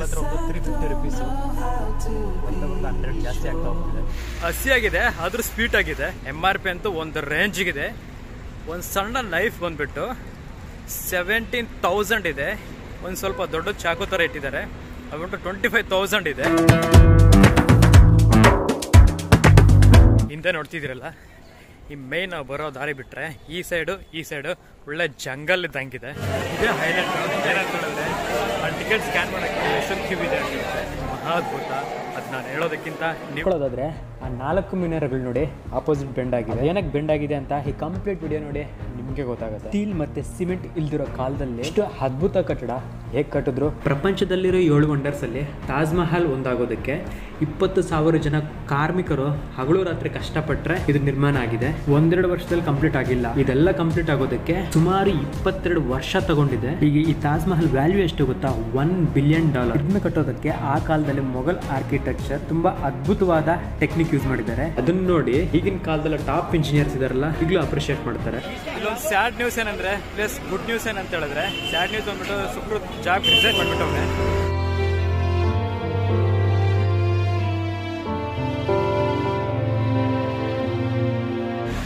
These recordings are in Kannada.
ಹತ್ರ ಒಂದು 350 ರುಪೀಸು, ಒಂದು 100 ಜಾಸ್ತಿ ಆಗ್ತಾ ಹೋಗ್ತಿದೆ. ಹಸಿಯಾಗಿದೆ ಆದರೂ ಸ್ವೀಟ್ ಆಗಿದೆ. MRP ಅಂತೂ ಒಂದು ರೇಂಜಿಗಿದೆ. ಒಂದು ಸಣ್ಣ ನೈಫ್ ಬಂದ್ಬಿಟ್ಟು 17,000 ಇದೆ. ಒಂದು ಸ್ವಲ್ಪ ದೊಡ್ಡ ಚಾಕು ಥರ ಇಟ್ಟಿದ್ದಾರೆ, ಅದು 25,000 ಇದೆ. ಹಿಂದೆ ನೋಡ್ತಿದ್ದೀರಲ್ಲ, ಈ ಮೇನ್ ಬರೋ ದಾರಿ ಬಿಟ್ಟರೆ ಈ ಸೈಡು ಒಳ್ಳೆ ಜಂಗಲ್ ಇದ್ದಂಗಿದೆ. ಇದೇ ಹೈಲೈಟ್. ಏನಂತ ಹೇಳಿದ್ರೆ ಆ ಟಿಕೆಟ್ ಸ್ಕ್ಯಾನ್ ಮಾಡೋಕ್ಕೆ ಎಷ್ಟೊಂದು ಕ್ಯೂ ಇದೆ ಅಂತ ಮಹಾದ್ಭುತ. ಅದು ನಾನು ಹೇಳೋದಕ್ಕಿಂತ ನೀಡೋದಾದರೆ ಆ 4 ಮಿನಾರಗಳು ನೋಡಿ ಆಪೋಸಿಟ್ ಬೆಂಡ್ ಆಗಿದೆ. ಏನಕ್ಕೆ ಬೆಂಡ್ ಆಗಿದೆ ಅಂತ ಈ ಕಂಪ್ಲೀಟ್ ವಿಡಿಯೋ ನೋಡಿ ನಿಮಗೆ ಗೊತ್ತಾಗುತ್ತೆ. ಸ್ಟೀಲ್ ಮತ್ತು ಸಿಮೆಂಟ್ ಇಲ್ದಿರೋ ಕಾಲದಲ್ಲಿ ಎಷ್ಟು ಅದ್ಭುತ ಕಟ್ಟಡ ಹೇಗೆ ಕಟ್ಟಿದ್ರು. ಪ್ರಪಂಚದಲ್ಲಿರೋ 7 ವಂಡರ್ಸಲ್ಲಿ ತಾಜ್ ಮಹಲ್ ಒಂದಾಗೋದಕ್ಕೆ 20,000 ಜನ ಕಾರ್ಮಿಕರು ಹಗಲು ರಾತ್ರಿ ಕಷ್ಟಪಟ್ಟರೆ ಇದು ನಿರ್ಮಾಣ ಆಗಿದೆ. 1-2 ವರ್ಷದಲ್ಲಿ ಕಂಪ್ಲೀಟ್ ಆಗಿಲ್ಲ. ಇದೆಲ್ಲ ಕಂಪ್ಲೀಟ್ ಆಗೋದಕ್ಕೆ ಸುಮಾರು 22 ವರ್ಷ ತಗೊಂಡಿದೆ. ಈಗ ಈ ತಾಜ್ ಮಹಲ್ ವ್ಯಾಲ್ಯೂ ಎಷ್ಟು ಗೊತ್ತಾ? $1 ಬಿಲಿಯನ್. ಇದನ್ನ ಕಟ್ಟೋದಕ್ಕೆ ಆ ಕಾಲದಲ್ಲಿ ಮೊಘಲ್ ಆರ್ಕಿಟೆಕ್ಚರ್ ತುಂಬಾ ಅದ್ಭುತವಾದ ಟೆಕ್ನಿಕ್ ಯೂಸ್ ಮಾಡಿದ್ದಾರೆ. ಅದನ್ನ ನೋಡಿ ಈಗಿನ ಕಾಲದಲ್ಲಿ ಟಾಪ್ ಇಂಜಿನಿಯರ್ಸ್ ಇದಾರಲ್ಲ ಈಗಲೂ ಅಪ್ರಿಶಿಯೇಟ್ ಮಾಡ್ತಾರೆ. ಇಲ್ಲೊಂದು ಸ್ಯಾಡ್ ನ್ಯೂಸ್ ಏನಂದ್ರೆ, ಪ್ಲಸ್ ಗುಡ್ ನ್ಯೂಸ್ ಏನಂತ ಹೇಳಿದ್ರೆ, ಸ್ಯಾಡ್ ನ್ಯೂಸ್ ಬಂದ್ಬಿಟ್ಟು ಸುಪ್ರೀತ್ ಜಾಬ್ ರಿಸೈನ್ ಮಾಡ್ಬಿಟ್ಟವ್ರೆ.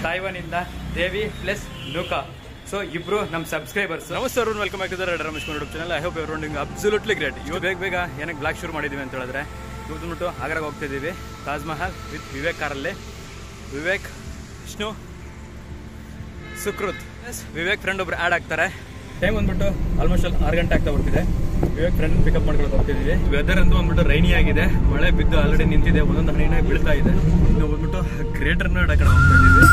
ತಾಯ್ವಾನ್ ಇಂದ ದೇವಿ ಪ್ಲಸ್ ನೂಕಾ. ಸೊ ಇಬ್ರು ನಮ್ಮ ಸಬ್ಸ್ಕ್ರೈಬರ್ಸ್. ನಮಸ್ತೆ ಅವ್ರು, welcome back to the rider Ramesh YouTube channel. I hope everyone doing absolutely great. ಇವತ್ತು ಬೇಗ ಏನಕ್ಕೆ ಬ್ಲಾಗ್ ಶುರು ಮಾಡಿದ್ದೀವಿ ಅಂತ ಹೇಳಿದ್ರೆ, ಇವತ್ತು ಬಂದ್ಬಿಟ್ಟು ಆಗ್ರಾಗೆ ಹೋಗ್ತಿದ್ದೀವಿ. ತಾಜ್ ಮಹಲ್ ವಿತ್ ವಿವೇಕ್ ಕಾರಲ್ಲಿ. ವಿವೇಕ್, ವಿಷ್ಣು, ಸುಕೃತ್, ವಿವೇಕ್ ಫ್ರೆಂಡ್ ಒಬ್ರು ಆ್ಯಡ್ ಆಗ್ತಾರೆ. ಟೈಮ್ ಬಂದ್ಬಿಟ್ಟು ಆಲ್ಮೋಸ್ಟ್ 6 ಗಂಟೆ ಆಗ್ತಾ ಬರ್ತಿದೆ. ವಿವೇಕ್ ಫ್ರೆಂಡ್ ಪಿಕಪ್ ಮಾಡ್ಕೊಂಡು ಹೋಗ್ತಿದ್ದೀವಿ. ವೆದರ್ ಅಂತೂ ಬಂದ್ಬಿಟ್ಟು ರೈನಿ ಆಗಿದೆ. ಮಳೆ ಬಿದ್ದು ಆಲ್ರೆಡಿ ನಿಂತಿದೆ, ಒಂದೊಂದು ಹನಿನಾಗಿ ಬೀಳ್ತಾ ಇದೆ. ನಾವು ಬಂದ್ಬಿಟ್ಟು ಗ್ರೇಟರ್ ನೋಯ್ಡಾ ಕಡೆ ಹೋಗ್ತಾ ಇದ್ದೀವಿ.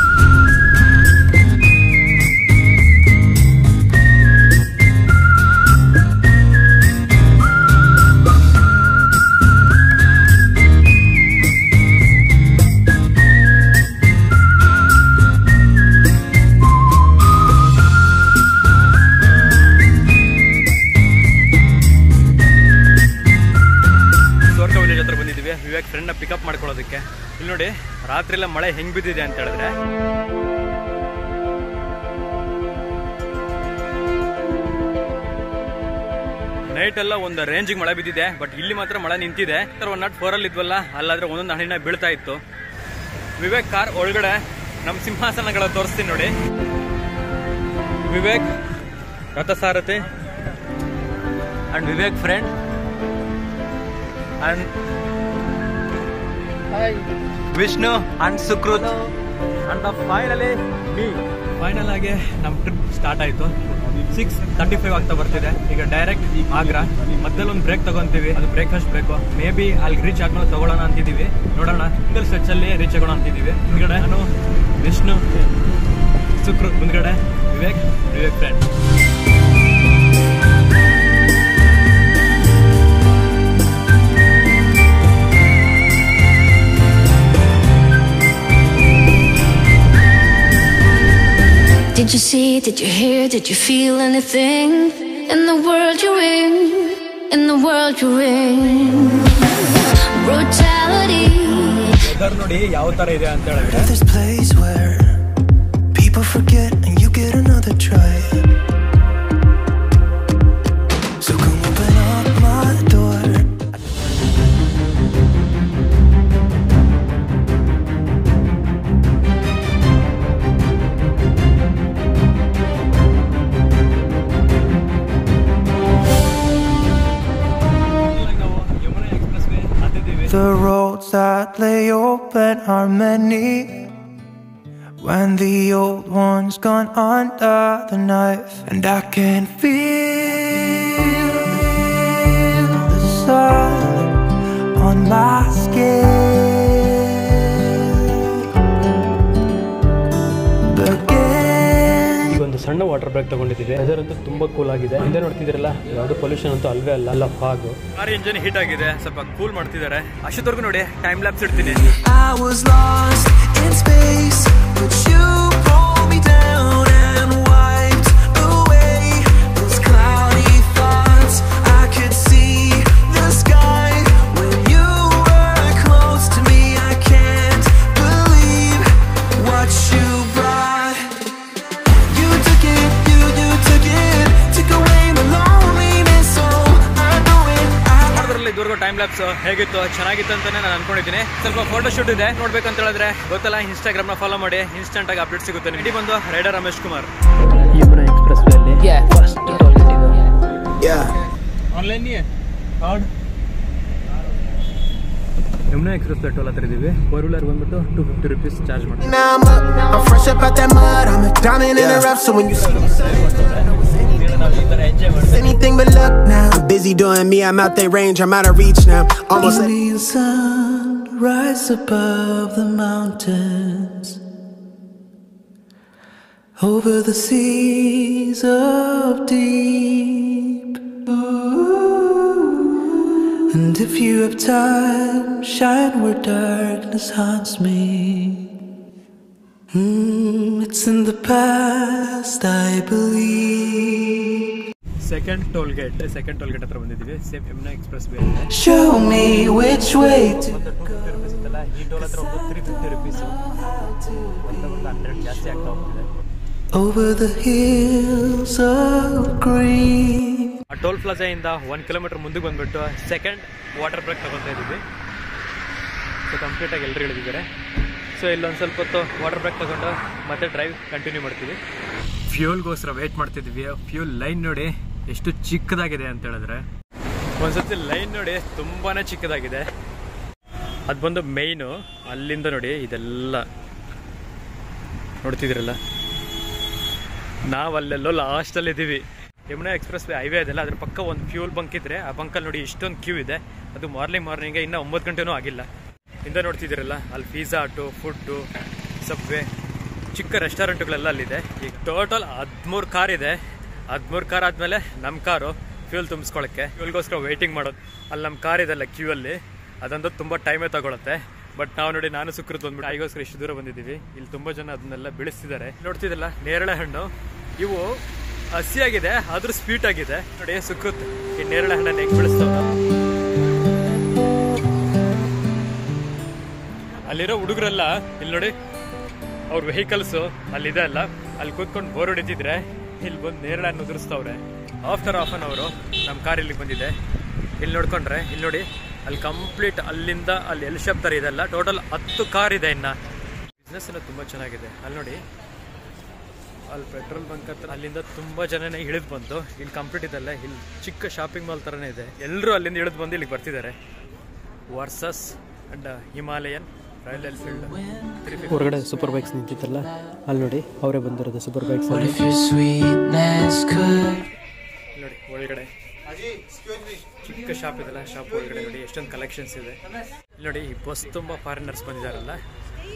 ವಿವೇಕ್ ಫ್ರೆಂಡ್ನ ಪಿಕಪ್ ಮಾಡ್ಕೊಳ್ಳೋದಕ್ಕೆ. ಇಲ್ಲಿ ನೋಡಿ ರಾತ್ರಿ ಎಲ್ಲ ಮಳೆ ಹೆಂಗ್ ಬಿದ್ದಿದೆ ಅಂತ ಹೇಳಿದ್ರೆ, ನೈಟ್ ಎಲ್ಲ ಒಂದು ರೇಂಜಿಗೆ ಮಳೆ ಬಿದ್ದಿದೆ. ಬಟ್ ಇಲ್ಲಿ ಮಾತ್ರ ಮಳೆ ನಿಂತಿದೆ. 104 ಅಲ್ಲಿ ಇದ್ವಲ್ಲ, ಅಲ್ಲಾದ್ರೆ ಒಂದೊಂದು ಹನಿನ ಬೀಳ್ತಾ ಇತ್ತು. ವಿವೇಕ್ ಕಾರ್ ಒಳಗಡೆ ನಮ್ಮ ಸಿಂಹಾಸನಗಳ ತೋರಿಸ್ತೀನಿ ನೋಡಿ. Vivek Rathasarathi and Vivek friend and Vishnu and Sukrut and finally me. Final ಆಗಿ ನಮ್ಮ ಟ್ರಿಪ್ ಸ್ಟಾರ್ಟ್ ಆಯಿತು. 6:35 ಆಗ್ತಾ ಬರ್ತಿದೆ. ಈಗ ಡೈರೆಕ್ಟ್ ಆಗ್ರಾ. ಮಧ್ಯದಲ್ಲಿ ಒಂದು ಬ್ರೇಕ್ ತಗೊಂತೀವಿ, ಅದು ಬ್ರೇಕ್ಫಾಸ್ಟ್ ಬ್ರೇಕು. ಮೇ ಬಿ ಅಲ್ಲಿ ರೀಚ್ ಆದ್ಮೇಲೆ ತಗೊಳ್ಳೋಣ ಅಂತಿದ್ದೀವಿ. ನೋಡೋಣ, ಸಿಂಗಲ್ ಸ್ಟ್ರೆಚಲ್ಲಿ ರೀಚ್ ಆಗೋಣ ಅಂತಿದ್ದೀವಿ. ಮುಂದ್ಗಡೆ ನಾನು, ವಿಷ್ಣು, ಸುಕೃತ್, ಮುಂದ್ಗಡೆ Vivek friend. Did you see, did you hear, did you feel anything in the world you're in, in the world you're in? Brutality. Weather ನೋಡಿ ಯಾವ ತರ ಇದೆ ಅಂತ ಹೇಳಿದ್ರೆ, this place where people forget and you get another try. So come open up my door. The roads that lay open are many, when the old one's gone under the knife. And I can feel the sun on my skin. ಒಂದು ಸಣ್ಣ ವಾಟರ್ ಬ್ರೇಕ್ ತಗೊಂಡಿದ್ದೀವಿ. ವೆದರ್ ಅಂತೂ ತುಂಬಾ ಕೂಲ್ ಆಗಿದೆ. ಹಿಂದೆ ನೋಡ್ತಿದ್ದೀರಲ್ಲ, ಯಾವುದು ಪೊಲ್ಯೂಷನ್ ಅಂತೂ ಅಲ್ವೇ ಅಲ್ಲ ಫಾಗ್. ಕಾರ್ ಇಂಜಿನ್ ಹೀಟ್ ಆಗಿದೆ, ಸ್ವಲ್ಪ ಕೂಲ್ ಮಾಡ್ತಿದ್ದಾರೆ. ಅಷ್ಟೊತ್ತವರೆಗೂ ನೋಡಿ ಟೈಮ್ ಲ್ಯಾಪ್ಸ್ ಇಡ್ತೀನಿ. I was lost in space, but you pulled me down and wiped away those cloudy thoughts. I could see the sky when you were close to me. I can't believe what you brought. You took it, you took it, took away my loneliness. So I know it. Labs ಹೇಗಿತ್ತು, ಚೆನ್ನಾಗಿತ್ತು ಅಂತಾನೆ ನಾನು ಅನ್ಕೊಂಡಿದ್ದೀನಿ. ಸ್ವಲ್ಪ ಫೋಟೋ ಶೂಟ್ ಇದೆ, ನೋಡ್ಬೇಕಂತ ಹೇಳಿದ್ರೆ ಗೊತ್ತಲ್ಲ, ಇನ್ಸ್ಟಾಗ್ರಾಮ್ ನ ಫಾಲೋ ಮಾಡಿ, ಇನ್ಸ್ಟೆಂಟ್ ಆಗಿ ಅಪ್ಡೇಟ್ ಸಿಗುತ್ತೆ. ಇಲ್ಲಿ ಬಂದು rider Ramesh Kumar Yamuna expressway ಅಲ್ಲಿ ಆನ್ಲೈನ್ ಯಮುನಾ ಎಕ್ಸ್ಪ್ರೆಸ್ ಪೆಟ್ರೋಲ್ ಹತ್ರ ಇದೀವಿ. 4 wheeler ಬಂದ್ಬಿಟ್ಟು 250 rupees ಚಾರ್ಜ್ ಮಾಡ್ತೀವಿ. Now I'm fresh up out that mud. I'm a diamond in the rough. So when you see me, anything but luck now. Busy doing me. I'm out their range. I'm out of reach now. Almost like the sun rise above the mountains, over the seas of deep. And if you have time, shine where darkness haunts me. It's in the past, I believe. Second toll gate ಹತ್ರ ಬಂದಿದ್ದೀವಿ. Same Yamuna express way. Show me which way to ಒಂದು 250 rupees ಇತ್ತಲ್ಲ, ಈ ಟೋಲ್ ಹತ್ರ ಒಂದು 350 rupees, ಒಂದು 100 ಜಾಸ್ತಿ ಆಗ್ತಾ ಹೋಗ್ತಿದೆ. over the hills of green. ಆ ಟೋಲ್ ಪ್ಲಾಜಾ ಇಂದ 1 kilometer ಮುಂದೆ ಬಂದ್ಬಿಟ್ಟು ಸೆಕೆಂಡ್ ವಾಟರ್ ಬ್ರೇಕ್ ತಗೊಳ್ತಾ ಇದ್ದೀವಿ. ಸೊ ಕಂಪ್ಲೀಟ್ ಆಗಿ ಎಲ್ಲರೂ ಇಳಿದಿದ್ದಾರೆ. ಸೊ ಇಲ್ಲೊಂದು ಸ್ವಲ್ಪ ಹೊತ್ತು ವಾಟರ್ ಬ್ರೇಕ್ ತಗೊಂಡು ಮತ್ತೆ ಡ್ರೈವ್ ಕಂಟಿನ್ಯೂ ಮಾಡ್ತೀವಿ. ಫ್ಯೂಲ್ಗೋಸ್ಕರ ವೇಟ್ ಮಾಡ್ತಿದ್ವಿ. ಫ್ಯೂಲ್ ಲೈನ್ ನೋಡಿ ಎಷ್ಟು ಚಿಕ್ಕದಾಗಿದೆ ಅಂತ ಹೇಳಿದ್ರೆ, ಒಂದ್ಸತಿ ಲೈನ್ ನೋಡಿ ತುಂಬಾನೇ ಚಿಕ್ಕದಾಗಿದೆ. ಅದು ಬಂದು ಮೇಯ್ನು, ಅಲ್ಲಿಂದ ನೋಡಿ ಇದೆಲ್ಲ ನೋಡ್ತಿದ್ರಲ್ಲ, ನಾವು ಅಲ್ಲೆಲ್ಲೋ ಲಾಸ್ಟಲ್ಲಿ ಇದ್ದೀವಿ. ಯಮುನಾ ಎಕ್ಸ್ಪ್ರೆಸ್ ವೇ ಹೈವೇ ಅದೆಲ್ಲ, ಅದ್ರ ಪಕ್ಕ ಒಂದು ಫ್ಯೂಲ್ ಬಂಕ್ ಇದ್ರೆ ಆ ಬಂಕಲ್ಲಿ ನೋಡಿ ಇಷ್ಟೊಂದು ಕ್ಯೂ ಇದೆ. ಅದು ಮಾರ್ನಿಂಗ್ ಇನ್ನೂ 9 ಗಂಟೆನೂ ಆಗಿಲ್ಲ. ಇಂದ ನೋಡ್ತಿದ್ದೀರಲ್ಲ, ಅಲ್ಲಿ ಪಿಜ್ಜಾ ಹಟ್ಟು, ಫುಡ್ಡು, ಸಬ್ವೆ, ಚಿಕ್ಕ ರೆಸ್ಟೋರೆಂಟ್ಗಳೆಲ್ಲ ಅಲ್ಲಿದೆ. ಈಗ ಟೋಟಲ್ 13 ಕಾರ್ ಇದೆ. 13 ಕಾರ್ ಆದಮೇಲೆ ನಮ್ಮ ಕಾರು ಫ್ಯೂಲ್ ತುಂಬಿಸ್ಕೊಳ್ಳೋಕ್ಕೆ, ಫ್ಯೂಲ್ಗೋಸ್ಕರ ವೆಯ್ಟಿಂಗ್ ಮಾಡೋದು. ಅಲ್ಲಿ ನಮ್ಮ ಕಾರ್ ಇದೆಲ್ಲ ಕ್ಯೂ ಅಲ್ಲಿ, ಅದಂತೂ ತುಂಬ ಟೈಮೇ ತಗೊಳುತ್ತೆ. ಬಟ್ ನಾವು ನೋಡಿ, ನಾನು ಸುಕೃತ್ ಬಂದ್ಬಿಟ್ಟು ಐಗೋಸ್ಕರ ಇಷ್ಟು ದೂರ ಬಂದಿದ್ದೀವಿ. ಇಲ್ಲಿ ತುಂಬ ಜನ ಅದನ್ನೆಲ್ಲ ಬೆಳೆಸ್ತಿದ್ದಾರೆ. ನೋಡ್ತಿದ್ದಲ್ಲ ನೇರಳೆ ಹಣ್ಣು, ಇವು ಹಸಿಯಾಗಿದೆ ಆದ್ರೂ ಸ್ವೀಟ್ ಆಗಿದೆ. ನೋಡಿ ಸುಕೃತ್ ಈ ನೇರಳೆ ಹಣ್ಣನ್ನು ಹೆಂಗ್ ಬೆಳೆಸ್ತಾವ. ಅಲ್ಲಿರೋ ಹುಡುಗರೆಲ್ಲ ಇಲ್ಲಿ ನೋಡಿ, ಅವ್ರ ವೆಹಿಕಲ್ಸು ಅಲ್ಲಿದೆ ಅಲ್ಲ, ಅಲ್ಲಿ ಕೂತ್ಕೊಂಡು ಬೋರ್ ಹೊಡಿತಿದ್ರೆ ಇಲ್ಲಿ ಬಂದು ನೇರಳೆ ಹಣ್ಣು ಉದುರಿಸ್ತವ್ರೆ. ಆಫ್ಟರ್ ಹಾಫ್ ಅನ್ ಅವರು ನಮ್ಮ ಕಾರ್ ಇಲ್ಲಿಗೆ ಬಂದಿದೆ. ಇಲ್ಲಿ ನೋಡ್ಕೊಂಡ್ರೆ ಇಲ್ಲಿ ನೋಡಿ, ಅಲ್ಲಿ ಕಂಪ್ಲೀಟ್ ಅಲ್ಲಿಂದ ಅಲ್ಲಿ ಎಲ್ ಶಾಪ್ ಥರ ಇದೆಲ್ಲ, ಟೋಟಲ್ 10 ಕಾರ್ ಇದೆ. ಇನ್ನು ಬಿಸ್ನೆಸ್ ಎಲ್ಲ ತುಂಬ ಚೆನ್ನಾಗಿದೆ. ಅಲ್ಲಿ ನೋಡಿ, ಅಲ್ಲಿ ಪೆಟ್ರೋಲ್ ಬಂಕ್ ಹತ್ರ ಅಲ್ಲಿಂದ ತುಂಬ ಜನನೇ ಇಳಿದು ಬಂದು ಇಲ್ಲಿ ಕಂಪ್ಲೀಟ್ ಇದೆಲ್ಲ, ಇಲ್ಲಿ ಚಿಕ್ಕ ಶಾಪಿಂಗ್ ಮಾಲ್ ಥರನೇ ಇದೆ. ಎಲ್ಲರೂ ಅಲ್ಲಿಂದ ಇಳಿದು ಬಂದು ಇಲ್ಲಿಗೆ ಬರ್ತಿದ್ದಾರೆ. Versus and Himalayan royal Enfield. ಹೊರಗಡೆ ಸೂಪರ್ ಬೈಕ್ಸ್ ನಿಂತಿತ್ತಲ್ಲ, ಅಲ್ಲಿ ನೋಡಿ ಅವರೇ ಬಂದಿರೋದು ಸೂಪರ್ ಬೈಕ್ಸ್. ನೋಡಿ ಒಳಗಡೆ ಚಿಕ್ಕ ಶಾಪ್ ಇದೆಲ್ಲ, ಶಾಪ್ ಒಳಗಡೆ ನೋಡಿ ಎಷ್ಟೊಂದು ಕಲೆಕ್ಷನ್ಸ್ ಇದೆ. ಇಲ್ಲಿ ನೋಡಿ ಈ ಬಸ್ ತುಂಬ ಫಾರಿನರ್ಸ್ ಬಂದಿದ್ದಾರಲ್ಲ,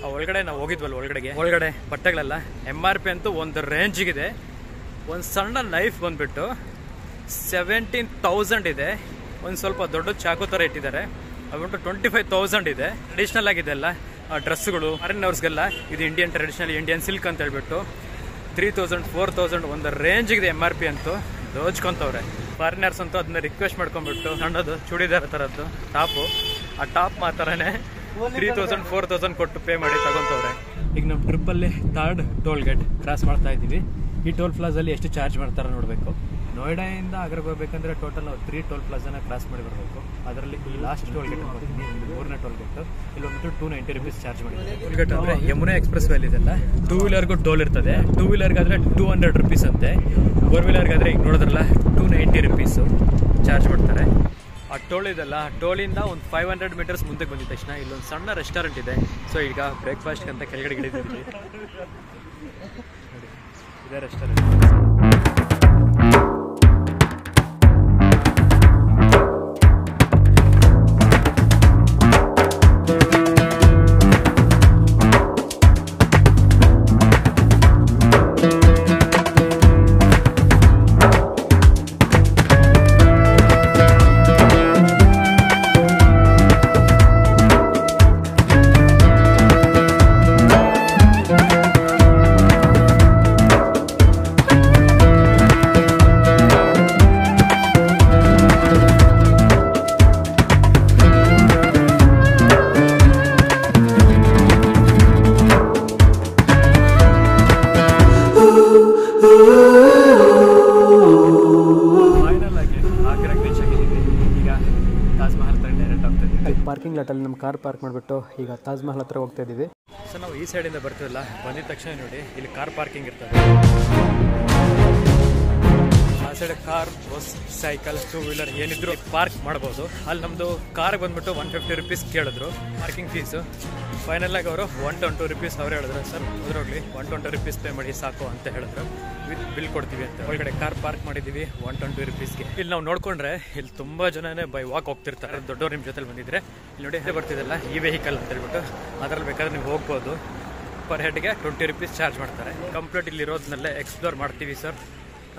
ಆ ಒಳಗಡೆ ನಾವು ಹೋಗಿದ್ವಲ್ಲ, ಒಳಗಡೆ ಬಟ್ಟೆಗಳೆಲ್ಲ MRP ಅಂತೂ ಒಂದು ರೇಂಜಿಗಿದೆ. ಒಂದು ಸಣ್ಣ ನೈಫ್ ಬಂದುಬಿಟ್ಟು 17,000 ಇದೆ. ಒಂದು ಸ್ವಲ್ಪ ದೊಡ್ಡ ಚಾಕು ಥರ ಇಟ್ಟಿದ್ದಾರೆ, ಅದುಬಿಟ್ಟು 25,000 ಇದೆ. ಟ್ರೆಡಿಷ್ನಲ್ ಆಗಿದೆ ಅಲ್ಲ ಡ್ರೆಸ್ಸುಗಳು, ಫಾರಿನರ್ಸ್ಗೆಲ್ಲ ಇದು ಇಂಡಿಯನ್ ಟ್ರೆಡಿಷನಲ್, ಇಂಡಿಯನ್ ಸಿಲ್ಕ್ ಅಂತ ಹೇಳ್ಬಿಟ್ಟು 3,000 4,000 ಒಂದು ರೇಂಜಿಗಿದೆ. MRP ಅಂತೂ ದೋಚ್ಕೊಂತವ್ರೆ ಫಾರಿನರ್ಸ್ ಅಂತೂ. ಅದನ್ನ ರಿಕ್ವೆಸ್ಟ್ ಮಾಡ್ಕೊಂಡ್ಬಿಟ್ಟು ಸಣ್ಣದು ಚೂಡಿದಾರ ಥರದ್ದು ಟಾಪು, ಆ ಟಾಪ್ ಮಾತ್ರನೇ 3,000 4,000 ಕೊಟ್ಟು ಪೇ ಮಾಡಿ ತಗೊಂತವ್ರೆ. ಈಗ ನಮ್ಮ ಟ್ರಿಪ್ಪಲ್ಲಿ 3rd ಟೋಲ್ ಗೇಟ್ ಕ್ರಾಸ್ ಮಾಡ್ತಾ ಇದ್ದೀವಿ. ಈ ಟೋಲ್ ಪ್ಲಾಜಲ್ಲಿ ಎಷ್ಟು ಚಾರ್ಜ್ ಮಾಡ್ತಾರೆ ನೋಡಬೇಕು. ನೋಯ್ಡಾಯಿಂದ ಆಗ್ರಾಗೆ ಹೋಗ್ಬೇಕಂದ್ರೆ ಟೋಟಲ್ ನಾವು 3 ಟೋಲ್ ಪ್ಲಾಜಾನ ಕ್ರಾಸ್ ಮಾಡಿ ಬರಬೇಕು. ಅದರಲ್ಲಿ ಈ ಲಾಸ್ಟ್ ಟೋಲ್ ಗೇಟ್ ಬರ್ತೀನಿ, 3ನೇ ಟೋಲ್ ಗೇಟ್. ಇಲ್ಲಿ ಒಂದು 290 rupees ಚಾರ್ಜ್ ಮಾಡಿದ್ದಾರೆ. ಟೋಲ್ ಗೇಟ್ ಅಂದರೆ ಯಮುನಾ ಎಕ್ಸ್ಪ್ರೆಸ್ ವೇ ಇದೆಲ್ಲ, 2 wheelerಗೂ ಟೋಲ್ ಇರ್ತದೆ. 2 wheelerಗಾದರೆ 200 rupees ಅಂತೆ. 4 wheelerಗಾದರೆ ಈಗ ನೋಡಿದ್ರಲ್ಲ 290 rupees ಚಾರ್ಜ್ ಮಾಡ್ತಾರೆ. ಆ ಟೋಲ್ ಇದೆಲ್ಲ, ಟೋಲಿಂದ ಒಂದು 500 meters ಮುಂದೆ ಬಂದಿದ ತಕ್ಷಣ ಇಲ್ಲೊಂದು ಸಣ್ಣ ರೆಸ್ಟೋರೆಂಟ್ ಇದೆ. ಸೊ ಈಗ ಬ್ರೇಕ್ಫಾಸ್ಟ್ ಅಂತ ಕೆಳಗಡೆ ಇಳಿದಿದ್ದೀವಿ. ಇದೇ ರೆಸ್ಟೋರೆಂಟ್. ಕಾರ್ ಪಾರ್ಕ್ ಮಾಡಿಬಿಟ್ಟು ಈಗ ತಾಜ್ ಮಹಲ್ ಹತ್ರ ಹೋಗ್ತಾ ಇದ್ದೀವಿ. ಸೊ ನಾವು ಈ ಸೈಡಿಂದ ಬರ್ತೀವಲ್ಲ, ಬಂದಿದ ತಕ್ಷಣ ನೋಡಿ ಇಲ್ಲಿ ಕಾರ್ ಪಾರ್ಕಿಂಗ್ ಇರ್ತದೆ. ಆ side car, bus, cycle, 2 wheeler ಏನಿದ್ರು ಪಾರ್ಕ್ ಮಾಡ್ಬೋದು. ಅಲ್ಲಿ ನಮ್ಮದು ಕಾರ್ ಬಂದ್ಬಿಟ್ಟು 150 ರುಪೀಸ್ ಕೇಳಿದ್ರು ಪಾರ್ಕಿಂಗ್ ಫೀಸು. ಫೈನಲ್ ಆಗಿ ಅವರು 120 ರುಪೀಸ್ ಅವ್ರು ಹೇಳಿದ್ರು, ಸರ್ ಹೋದ್ರೋಗ್ಲಿ 120 ರುಪೀಸ್ ಪೇ ಮಾಡಿ ಸಾಕು ಅಂತ ಹೇಳಿದ್ರು. ವಿತ್ ಬಿಲ್ ಕೊಡ್ತೀವಿ ಅಂತ. ಒಳಗಡೆ ಕಾರ್ ಪಾರ್ಕ್ ಮಾಡಿದ್ದೀವಿ 120 ರುಪೀಸ್ಗೆ. ಇಲ್ಲಿ ನಾವು ನೋಡ್ಕೊಂಡ್ರೆ ಇಲ್ಲಿ ತುಂಬ ಜನನೇ ಬೈ ವಾಕ್ ಹೋಗ್ತಿರ್ತಾರೆ. ದೊಡ್ಡವ್ರು ನಿಮ್ಮ ಜೊತೆಲಿ ಬಂದಿದ್ರೆ ಇಲ್ಲಿ ನೋಡಿ ಬರ್ತಿದ್ದಲ್ಲ ಈ ವೆಹಿಕಲ್ ಅಂತ ಹೇಳ್ಬಿಟ್ಟು ಅದರಲ್ಲಿ ಬೇಕಾದ್ರೆ ನೀವು ಹೋಗ್ಬೋದು. ಪರ್ ಹೆಡ್ಗೆ 20 ರುಪೀಸ್ ಚಾರ್ಜ್ ಮಾಡ್ತಾರೆ. ಕಂಪ್ಲೀಟ್ ಇಲ್ಲಿರೋದನ್ನೆಲ್ಲ ಎಕ್ಸ್ಪ್ಲೋರ್ ಮಾಡ್ತೀವಿ ಸರ್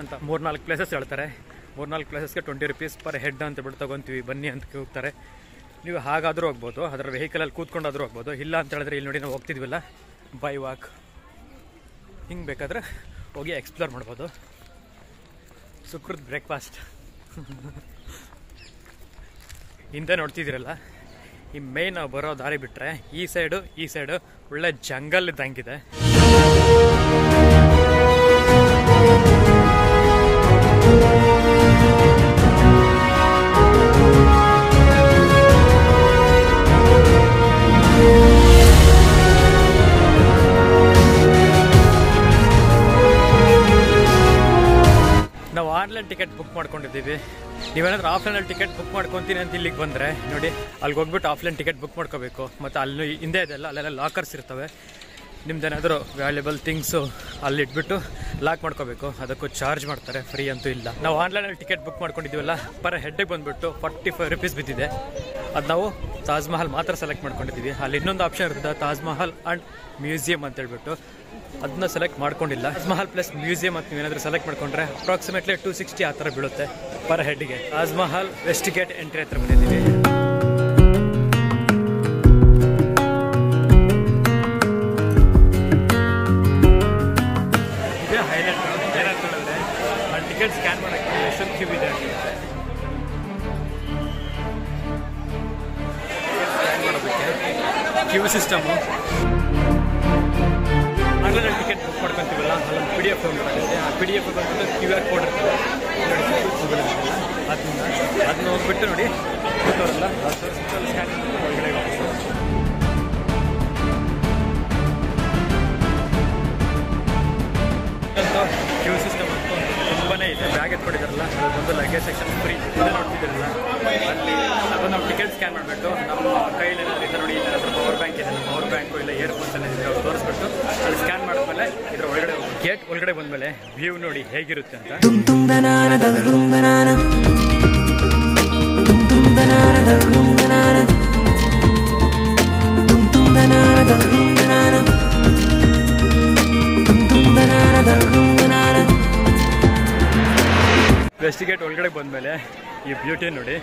ಅಂತ 3-4 ಪ್ಲೇಸಸ್ ಹೇಳ್ತಾರೆ. 3-4 ಪ್ಲೇಸಸ್ಗೆ 20 ರುಪೀಸ್ ಪರ್ ಹೆಡ್ ಅಂತ ಬಿಟ್ಟು ತೊಗೊತೀವಿ ಬನ್ನಿ ಅಂತ ಹೋಗ್ತಾರೆ. ನೀವು ಹಾಗಾದರೂ ಹೋಗ್ಬೋದು, ಅದರ ವೆಹಿಕಲಲ್ಲಿ ಕೂತ್ಕೊಂಡಾದರೂ ಹೋಗ್ಬೋದು. ಇಲ್ಲ ಅಂತ ಹೇಳಿದ್ರೆ ಇಲ್ಲಿ ನೋಡಿ ನಾವು ಹೋಗ್ತಿದ್ವಲ್ಲ ಬೈ ವಾಕ್, ಹಿಂಗೆ ಬೇಕಾದ್ರೆ ಹೋಗಿ ಎಕ್ಸ್ಪ್ಲೋರ್ ಮಾಡ್ಬೋದು. ಸುಕೃತ್ ಬ್ರೇಕ್ಫಾಸ್ಟ್ ಹಿಂದೆ ನೋಡ್ತಿದ್ದೀರಲ್ಲ, ಈ ಮೇನ್ ನಾವು ಬರೋ ದಾರಿ ಬಿಟ್ಟರೆ ಈ ಸೈಡು ಒಳ್ಳೆ ಜಂಗಲ್ ಇದ್ದಂಗಿದೆ. ನಾವು ಆನ್ಲೈನ್ ಟಿಕೆಟ್ ಬುಕ್ ಮಾಡ್ಕೊಂಡಿದ್ದೀವಿ. ನೀವೇನಾದ್ರೂ ಆಫ್ಲೈನಲ್ಲಿ ಟಿಕೆಟ್ ಬುಕ್ ಮಾಡ್ಕೊತೀನಿ ಅಂತ ಇಲ್ಲಿಗೆ ಬಂದರೆ ನೋಡಿ, ಅಲ್ಲಿಗೆ ಹೋಗ್ಬಿಟ್ಟು ಆಫ್ಲೈನ್ ಟಿಕೆಟ್ ಬುಕ್ ಮಾಡ್ಕೋಬೇಕು. ಮತ್ತು ಅಲ್ಲಿ ಹಿಂದೆ ಇದೆಲ್ಲ ಅಲ್ಲೆಲ್ಲ ಲಾಕರ್ಸ್ ಇರ್ತವೆ. ನಿಮ್ದೇನಾದರೂ ವ್ಯಾಲ್ಯೂಬಲ್ ಥಿಂಗ್ಸು ಅಲ್ಲಿ ಇಟ್ಬಿಟ್ಟು ಲಾಕ್ ಮಾಡ್ಕೋಬೇಕು. ಅದಕ್ಕೂ ಚಾರ್ಜ್ ಮಾಡ್ತಾರೆ, ಫ್ರೀ ಅಂತೂ ಇಲ್ಲ. ನಾವು ಆನ್ಲೈನಲ್ಲಿ ಟಿಕೆಟ್ ಬುಕ್ ಮಾಡ್ಕೊಂಡಿದ್ದೀವಲ್ಲ, ಪರ್ ಹೆಡ್ಗೆ ಬಂದುಬಿಟ್ಟು 45 ರುಪೀಸ್ ಬಿದ್ದಿದೆ. ಅದು ನಾವು ತಾಜ್ ಮಹಲ್ ಮಾತ್ರ ಸೆಲೆಕ್ಟ್ ಮಾಡ್ಕೊಂಡಿದ್ದೀವಿ. ಅಲ್ಲಿ ಇನ್ನೊಂದು ಆಪ್ಷನ್ ಇರ್ತದೆ, ತಾಜ್ ಮಹಲ್ ಆ್ಯಂಡ್ ಮ್ಯೂಸಿಯಂ ಅಂತ ಹೇಳ್ಬಿಟ್ಟು, ಅದನ್ನ ಸೆಲೆಕ್ಟ್ ಮಾಡ್ಕೊಂಡಿಲ್ಲ. ತಾಜ್ ಮಹಲ್ ಪ್ಲಸ್ ಮ್ಯೂಸಿಯಂ ಅಂತ ನೀವೇನಾದರೂ ಸೆಲೆಕ್ಟ್ ಮಾಡ್ಕೊಂಡ್ರೆ ಅಪ್ರಾಕ್ಸಿಮೇಟ್ಲಿ 260 ಆ ಥರ ಬೀಳುತ್ತೆ ಪರ್ ಹೆಡ್ಗೆ. Taj Mahal west gate entry ಹತ್ರ ಬಂದಿದ್ದೀವಿ. ಇದೇ ಹೈಲೈಟ್. ಏನಂತ ಹೇಳಿದ್ರೆ ಅಲ್ಲಿ ಟಿಕೆಟ್ ಸ್ಕ್ಯಾನ್ ಮಾಡೋಕ್ಕೆ ಎಷ್ಟೊಂದು ಕ್ಯೂ ಇದೆ ಅಂತ. ಸ್ಕ್ಯಾನ್ ಮಾಡೋದಕ್ಕೆ ಕ್ಯೂ ಸಿಸ್ಟಮು. ಆನ್ಲೈನಲ್ಲಿ ಟಿಕೆಟ್ ಬುಕ್ ಮಾಡ್ಕೊತೀವಲ್ಲ, ಅಲ್ಲೊಂದು PDF ಬಂದಿರುತ್ತೆ. ಆ PDF ಬಂದ್ಬಿಟ್ಟು QR ಕೋಡ್ ಇರ್ತದೆ, ಅದನ್ನ ಹೋಗ್ಬಿಟ್ಟು ನೋಡಿ ಗೊತ್ತವರಲ್ಲ ಸ್ಕ್ಯಾನ್ ಒಳಗಡೆ ಕ್ಯೂ ಸಿಸ್ಟಮ್ ಅಂತೂ ತುಂಬಾ ಇದೆ. ಬ್ಯಾಗ್ ಎತ್ಕೊಂಡಿದ್ದಾರಲ್ಲ, ಅದೊಂದು ಲಗೇಜ್ ಸೆಕ್ಷನ್ ಫ್ರೀ ಇದೆ ನೋಡ್ತಿದ್ದಾರಲ್ಲ. ಅಲ್ಲಿ ಅದು ನಾವು ಟಿಕೆಟ್ ಸ್ಕ್ಯಾನ್ ಮಾಡಿಬಿಟ್ಟು ನಮ್ಮ ಕೈಯಲ್ಲಿ ಏನಾದ್ರು ಇದೆ ನೋಡಿ, ಏನಾದರೂ ಪವರ್ ಬ್ಯಾಂಕ್ ಇದೆ, ಪವರ್ ಬ್ಯಾಂಕು ಇಲ್ಲ ಇಯರ್ಫೋನ್ಸ್ ಏನಿದೆ ಅವ್ರು ತೋರಿಸ್ಬಿಟ್ಟು ಅಲ್ಲಿ ಸ್ಕ್ಯಾನ್ ಮಾಡಿದ್ಮೇಲೆ ಇದ್ರ ಒಳಗಡೆ ಗೇಟ್ ಒಳಗಡೆ ಬಂದಮೇಲೆ ವ್ಯೂ ನೋಡಿ ಹೇಗಿರುತ್ತೆ ಅಂತ. ವೆಸ್ಟ್ ಗೇಟ್ ಒಳಗಡೆ ಬಂದಮೇಲೆ ಈ ಬ್ಯೂಟಿ ನೋಡಿ.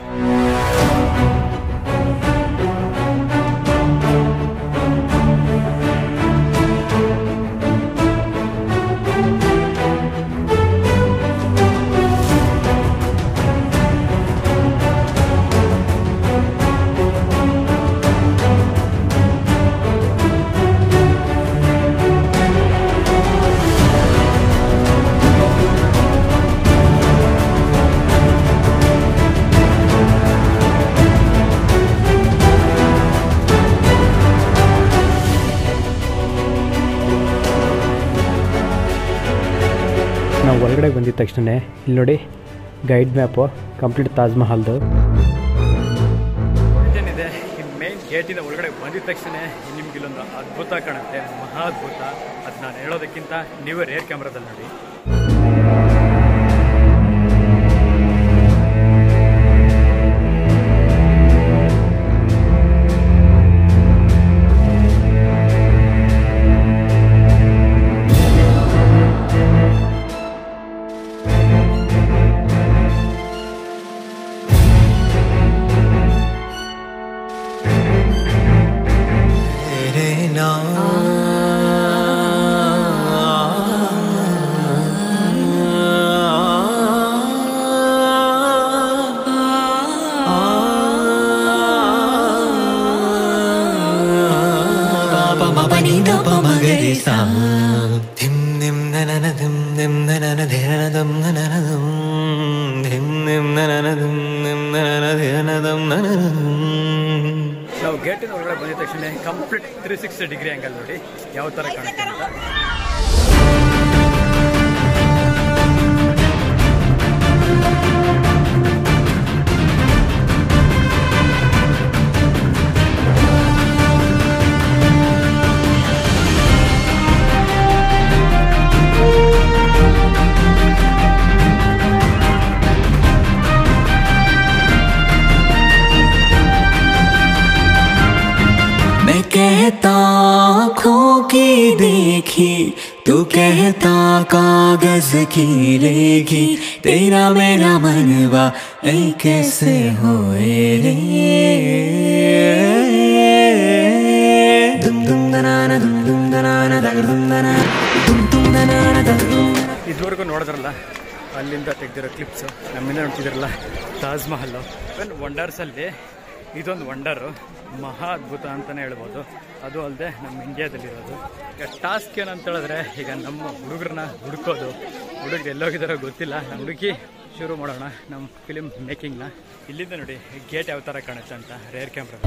ನಾವು ಒಳಗಡೆ ಬಂದಿದ ತಕ್ಷಣ ಇಲ್ಲಿ ನೋಡಿ ಗೈಡ್ ಮ್ಯಾಪು ಕಂಪ್ಲೀಟ್ ತಾಜ್ ಮಹಲ್ದು ಏನಿದೆ. ಈ ಮೇನ್ ಗೇಟಿನ ಒಳಗಡೆ ಬಂದಿದ ತಕ್ಷಣ ನಿಮ್ಗೆ ಇಲ್ಲೊಂದು ಅದ್ಭುತ ಕಾಣುತ್ತೆ, ಮಹಾ ಅದ್ಭುತ. ಅದು ನಾನು ಹೇಳೋದಕ್ಕಿಂತ ನೀವೇ ರೇರ್ ಕ್ಯಾಮ್ರಾದಲ್ಲಿ ನೋಡಿ. ನಾವು ಗೇಟಿನ ತಕ್ಷಣ ಕಂಪ್ಲೀಟ್ 360 ಡಿಗ್ರಿ ಆ್ಯಂಗಲ್ ನೋಡಿ ಯಾವ ಥರ ಕಾಣುತ್ತೆ ಅಂತ. कहता आँखों की देखी तू कहता कागज की लेगी तेरा मेरा मनवा ऐ कैसे होए रे दुम दुम दनाना दुम दुम दनाना दग दुम दना दुम दुम दनाना दग दुम. ಇದುವರೆಗೂ ನೋಡಿದ್ರಲ್ಲ ಅಲ್ಲಿಂದ ತೆಗೆದಿರೋ ಕ್ಲಿಪ್ಸು, ನಮ್ಮಿಂದ ನೋಡ್ತಿದ್ರಲ್ಲ ತಾಜ್ ಮಹಲ್. ವಂಡರ್ಸಲ್ಲಿ ಇದೊಂದು ವಂಡರು, ಮಹಾ ಅದ್ಭುತ ಅಂತಲೇ ಹೇಳ್ಬೋದು. ಅದು ಅಲ್ಲದೆ ನಮ್ಮ ಇಂಡಿಯಾದಲ್ಲಿರೋದು. ಈಗ ಟಾಸ್ಕ್ ಏನಂತ ಹೇಳಿದ್ರೆ, ಈಗ ನಮ್ಮ ಹುಡುಗರನ್ನ ಹುಡುಕೋದು. ಹುಡುಗರು ಎಲ್ಲೋಗಿದಾರೋ ಗೊತ್ತಿಲ್ಲ, ಹುಡುಕಿ ಶುರು ಮಾಡೋಣ ನಮ್ಮ ಫಿಲಿಮ್ ಮೇಕಿಂಗ್ನ. ಇಲ್ಲಿಂದ ನೋಡಿ ಗೇಟ್ ಯಾವ ಥರ ಕಾಣುತ್ತೆ ಅಂತ ರೇರ್ ಕ್ಯಾಮ್ರಾ.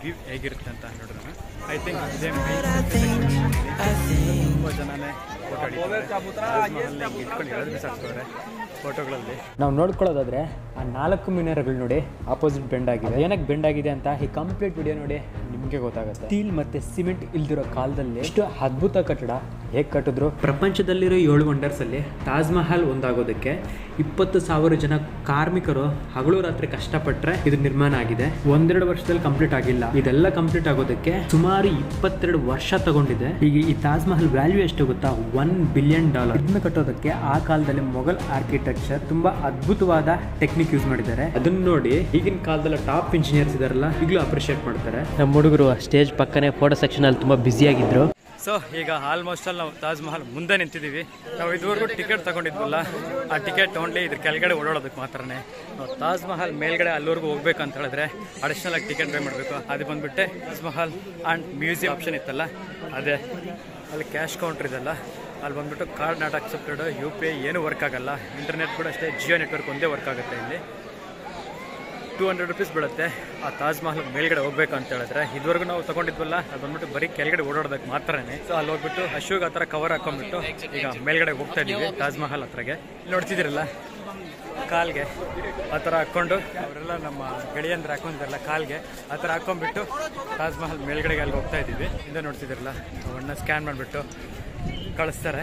ವ್ಯೂ ಹೇಗಿರುತ್ತೆ ಅಂತ ನೋಡೋಣ. ಐ ಥಿಂಕ್ ತುಂಬ ಜನನೇ ಫೋಟೋ ಇಟ್ಕೊಂಡು ಹೇಳೋದು ಬಿಸಾಕ್ತವ್ರೆ ಫೋಟೋಗಳಲ್ಲಿ. ನಾವು ನೋಡ್ಕೊಳ್ಳೋದಾದ್ರೆ ಆ 4 ಮಿನಾರಗಳು ನೋಡಿ ಆಪೋಸಿಟ್ ಬೆಂಡ್ ಆಗಿದೆ. ಏನಕ್ಕೆ ಬೆಂಡ್ ಆಗಿದೆ ಅಂತ ಈ ಕಂಪ್ಲೀಟ್ ವಿಡಿಯೋ ನೋಡಿ ನಿಮಗೆ ಗೊತ್ತಾಗುತ್ತೆ. ಸ್ಟೀಲ್ ಮತ್ತೆ ಸಿಮೆಂಟ್ ಇಲ್ದಿರೋ ಕಾಲದಲ್ಲಿ ಎಷ್ಟು ಅದ್ಭುತ ಕಟ್ಟಡ ಹೇಗೆ ಕಟ್ಟಿದ್ರು. ಪ್ರಪಂಚದಲ್ಲಿರೋ 7 ವಂಡರ್ಸ್ ಅಲ್ಲಿ ತಾಜ್ ಮಹಲ್ ಒಂದಾಗೋದಕ್ಕೆ 20,000 ಜನ ಕಾರ್ಮಿಕರು ಹಗಲು ರಾತ್ರಿ ಕಷ್ಟಪಟ್ಟರೆ ಇದು ನಿರ್ಮಾಣ ಆಗಿದೆ. 1-2 ವರ್ಷದಲ್ಲಿ ಕಂಪ್ಲೀಟ್ ಆಗಿಲ್ಲ. ಇದೆಲ್ಲ ಕಂಪ್ಲೀಟ್ ಆಗೋದಕ್ಕೆ ಸುಮಾರು 22 ವರ್ಷ ತಗೊಂಡಿದೆ. ಈಗ ಈ ತಾಜ್ ಮಹಲ್ ವ್ಯಾಲ್ಯೂ ಎಷ್ಟು ಗೊತ್ತಾ? $1 ಬಿಲಿಯನ್. ಇದನ್ನ ಕಟ್ಟೋದಕ್ಕೆ ಆ ಕಾಲದಲ್ಲಿ ಮೊಘಲ್ ಆರ್ಕಿಟೆಕ್ಚರ್ ತುಂಬಾ ಅದ್ಭುತವಾದ ಟೆಕ್ನಿಕ್ ಯೂಸ್ ಮಾಡಿದ್ದಾರೆ. ಅದನ್ನ ನೋಡಿ ಈಗಿನ ಕಾಲದಲ್ಲಿ ಟಾಪ್ ಇಂಜಿನಿಯರ್ಸ್ ಇದಾರಲ್ಲ ಈಗಲೂ ಅಪ್ರಿಷಿಯೇಟ್ ಮಾಡ್ತಾರೆ. ನಮ್ಮ ಹುಡುಗರು ಸ್ಟೇಜ್ ಪಕ್ಕನೆ ಫೋಟೋ ಸೆಕ್ಷನ್ ಅಲ್ಲಿ ತುಂಬಾ ಬ್ಯುಸಿ ಆಗಿದ್ರು. ಸೊ ಈಗ ಆಲ್ಮೋಸ್ಟ್ ಅಲ್ಲಿ ನಾವು ತಾಜ್ ಮಹಲ್ ಮುಂದೆ ನಿಂತಿದ್ದೀವಿ. ನಾವು ಇದುವರೆಗೂ ಟಿಕೆಟ್ ತಗೊಂಡಿದ್ವಲ್ಲ, ಆ ಟಿಕೆಟ್ ಓನ್ಲಿ ಇದ್ರ ಕೆಳಗಡೆ ಓಡಾಡೋದಕ್ಕೆ ಮಾತ್ರನೇ. ನಾವು ತಾಜ್ ಮಹಲ್ ಮೇಲ್ಗಡೆ ಅಲ್ಲಿವರೆಗೂ ಹೋಗ್ಬೇಕು ಅಂತ ಹೇಳಿದ್ರೆ ಅಡಿಷನಲ್ ಆಗಿ ಟಿಕೆಟ್ ಪೇ ಮಾಡಬೇಕು. ಅದು ಬಂದ್ಬಿಟ್ಟೆ Taj Mahal and museum option ಇತ್ತಲ್ಲ, ಅದೇ ಅಲ್ಲಿ ಕ್ಯಾಶ್ ಕೌಂಟರ್ ಇದೆಲ್ಲ, ಅಲ್ಲಿ ಬಂದ್ಬಿಟ್ಟು ಕಾರ್ಡ್ ನಾಟ್ ಅಕ್ಸೆಪ್ಟೆಡ್, UPI ಏನು ವರ್ಕ್ ಆಗಲ್ಲ. ಇಂಟರ್ನೆಟ್ ಕೂಡ ಅಷ್ಟೇ, ಜಿಯೋ ನೆಟ್ವರ್ಕ್ ಒಂದೇ ವರ್ಕ್ ಆಗುತ್ತೆ. ಇಲ್ಲಿ 200 ರೂಪೀಸ್ ಬೀಳುತ್ತೆ ಆ ತಾಜ್ ಮಹಲ್ ಮೇಲ್ಗಡೆ ಹೋಗ್ಬೇಕು ಅಂತ ಹೇಳಿದ್ರೆ. ಇದುವರೆಗೂ ನಾವು ತಗೊಂಡಿದ್ವಲ್ಲ ಅದು ಬಂದ್ಬಿಟ್ಟು ಬರೀ ಕೆಳಗಡೆ ಓಡಾಡೋದಕ್ಕೆ ಮಾತ್ರನೇ. ಸೊ ಅಲ್ಲಿ ಹೋಗ್ಬಿಟ್ಟು ಅಶೋಕ್ ಆ ಥರ ಕವರ್ ಹಾಕೊಂಡ್ಬಿಟ್ಟು ಈಗ ಮೇಲ್ಗಡೆ ಹೋಗ್ತಾ ಇದ್ದೀವಿ ತಾಜ್ ಮಹಲ್ ಹತ್ರಗೆ. ನೋಡ್ತಿದ್ದೀರಲ್ಲ ಕಾಲ್ಗೆ ಆ ಥರ ಹಾಕ್ಕೊಂಡು, ಅವರೆಲ್ಲ ನಮ್ಮ ಗೆಳೆಯಂದ್ರೆ ಹಾಕೊಂಡಿರಲ್ಲ ಕಾಲ್ಗೆ ಆ ಥರ ಹಾಕೊಂಡ್ಬಿಟ್ಟು ತಾಜ್ ಮಹಲ್ ಮೇಲ್ಗಡೆಗೆ ಅಲ್ಲಿ ಹೋಗ್ತಾ ಇದ್ದೀವಿ. ಇಂದ ನೋಡ್ತಿದ್ದೀರಲ್ಲ ಅವನ್ನ ಸ್ಕ್ಯಾನ್ ಮಾಡಿಬಿಟ್ಟು ಕಳಿಸ್ತಾರೆ.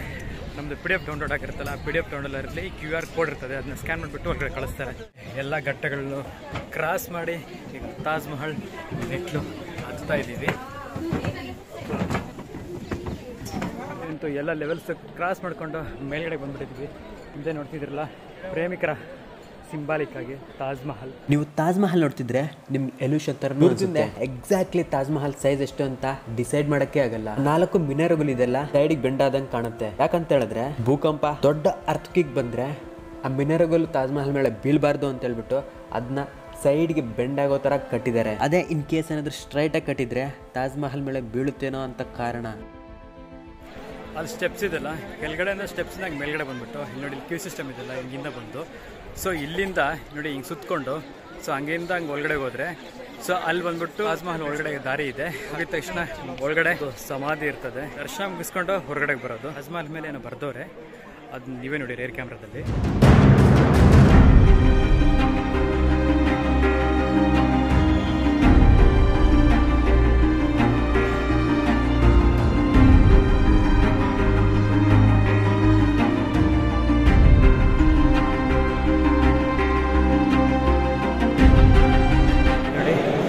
ನಮ್ಮದು PDF ಡೌನ್ಲೋಡ್ ಆಗಿರುತ್ತಲ್ಲ, ಆ PDF ಡೌನ್ಲೋಡಲ್ಲಿ QR ಕೋಡ್ ಇರ್ತದೆ, ಅದನ್ನ ಸ್ಕ್ಯಾನ್ ಮಾಡಿಬಿಟ್ಟು ಹೊರಗಡೆ ಕಳಿಸ್ತಾರೆ. ಎಲ್ಲ ಘಟ್ಟಗಳನ್ನು ಕ್ರಾಸ್ ಮಾಡಿ ಈಗ ತಾಜ್ ಮಹಲ್ ಮೆಟ್ಲು ಹತ್ತಾ ಇದ್ದೀವಿ. ಅಂತೂ ಎಲ್ಲ ಲೆವೆಲ್ಸ್ ಕ್ರಾಸ್ ಮಾಡಿಕೊಂಡು ಮೇಲ್ಗಡೆ ಬಂದ್ಬಿಟ್ಟಿದ್ವಿ. ಹಿಂದೆ ನೋಡ್ತಿದ್ರಲ್ಲ ಪ್ರೇಮಿಕರ ಸಿಂಬಾಲಿಕ್ ಆಗಿ ತಾಜ್ ಮಹಲ್. ನೀವು ತಾಜ್ ಮಹಲ್ ನೋಡ್ತಿದ್ರೆ ನಿಮ್ಗೆ ಎಲ್ಯೂಷನ್ ತರ ನೋಡ್ತಿದ್ದೆ. ಎಕ್ಸಾಕ್ಟ್ಲಿ ತಾಜ್ ಮಹಲ್ ಸೈಜ್ ಎಷ್ಟು ಅಂತ ಡಿಸೈಡ್ ಮಾಡಕ್ಕೆ ಆಗಲ್ಲ. 4 ಮಿನಾರಗಳು ಇದೆಲ್ಲ ಸೈಡಿಗೆ ಬೆಂಡ್ ಆದಂಗೆ ಕಾಣುತ್ತೆ. ಯಾಕಂತ ಹೇಳಿದ್ರೆ ಭೂಕಂಪ ದೊಡ್ಡ ಅರ್ಥಕ್ಕಿಗೆ ಬಂದ್ರೆ ಆ ಮಿನಾರಗಳು ತಾಜ್ ಮಹಲ್ ಮೇಲೆ ಬೀಳ್ಬಾರ್ದು ಅಂತ ಹೇಳ್ಬಿಟ್ಟು ಅದನ್ನ ಸೈಡ್ಗೆ ಬೆಂಡ್ ಆಗೋ ತರ ಕಟ್ಟಿದ್ದಾರೆ. ಅದೇ ಇನ್ ಕೇಸ್ ಏನಾದ್ರು ಸ್ಟ್ರೈಟ್ ಆಗಿ ಕಟ್ಟಿದ್ರೆ ತಾಜ್ ಮಹಲ್ ಮೇಲೆ ಬೀಳುತ್ತೇನೋ ಅಂತ ಕಾರಣ. ಅಲ್ಲಿ ಸ್ಟೆಪ್ಸ್ ಇದೆಲ್ಲ, ಕೆಳಗಡೆಯಿಂದ ಸ್ಟೆಪ್ಸ್ನಾಗ ಮೇಲ್ಗಡೆ ಬಂದ್ಬಿಟ್ಟು ಇಲ್ಲಿ ನೋಡಿ ಕ್ಯೂ ಸಿಸ್ಟಮ್ ಇದೆಲ್ಲ ಹಿಂಗಿಂದ ಬಂದು. ಸೊ ಇಲ್ಲಿಂದ ನೋಡಿ ಹಿಂಗೆ ಸುತ್ಕೊಂಡು ಸೊ ಹಂಗಿಂದ ಹಂಗೆ ಒಳಗಡೆ ಹೋದ್ರೆ ಸೊ ಅಲ್ಲಿ ಬಂದ್ಬಿಟ್ಟು ತಾಜ್ ಮಹಲ್ ಒಳಗಡೆ ದಾರಿ ಇದೆ. ಹೋಗಿದ ತಕ್ಷಣ ಒಳಗಡೆ ಸಮಾಧಿ ಇರ್ತದೆ. ದರ್ಶನ ಮುಗಿಸ್ಕೊಂಡು ಹೊರಗಡೆಗೆ ಬರೋದು. ತಾಜ್ ಮಹಲ್ ಮೇಲೆ ಏನೋ ಬರ್ದವ್ರೆ, ಅದನ್ನ ನೀವೇ ನೋಡಿ ರೇರ್ ಕ್ಯಾಮ್ರಾದಲ್ಲಿ.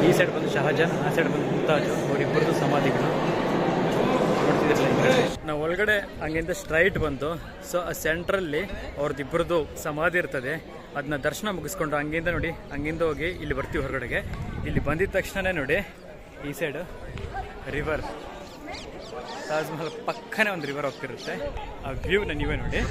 ಈ ಸೈಡ್ ಬಂದು ಶಹಜಾನ್, ಆ ಸೈಡ್ ಬಂದು ಮುಮ್ತಾಜ್, ಅವರಿಬ್ಬರದು ಸಮಾಧಿಗಳು ನೋಡ್ತಿದ್ರಲ್ಲ. ನಾವು ಒಳಗಡೆ ಹಂಗಿಂದ ಸ್ಟ್ರೈಟ್ ಬಂದು ಸೊ ಆ ಸೆಂಟ್ರಲ್ಲಿ ಅವ್ರದ್ದಿಬ್ಬರದು ಸಮಾಧಿ ಇರ್ತದೆ. ಅದನ್ನ ದರ್ಶನ ಮುಗಿಸ್ಕೊಂಡು ಹಂಗಿಂದ ನೋಡಿ ಹಂಗಿಂದ ಹೋಗಿ ಇಲ್ಲಿ ಬರ್ತೀವಿ ಹೊರಗಡೆಗೆ. ಇಲ್ಲಿ ಬಂದಿದ ತಕ್ಷಣ ನೋಡಿ ಈ ಸೈಡು ರಿವರ್ ತಾಜ್ ಮಹಲ್ ಪಕ್ಕನೇ ಒಂದು ರಿವರ್ ಹೋಗ್ತಿರುತ್ತೆ. ಆ ವ್ಯೂನ ನೀವೇ ನೋಡಿ.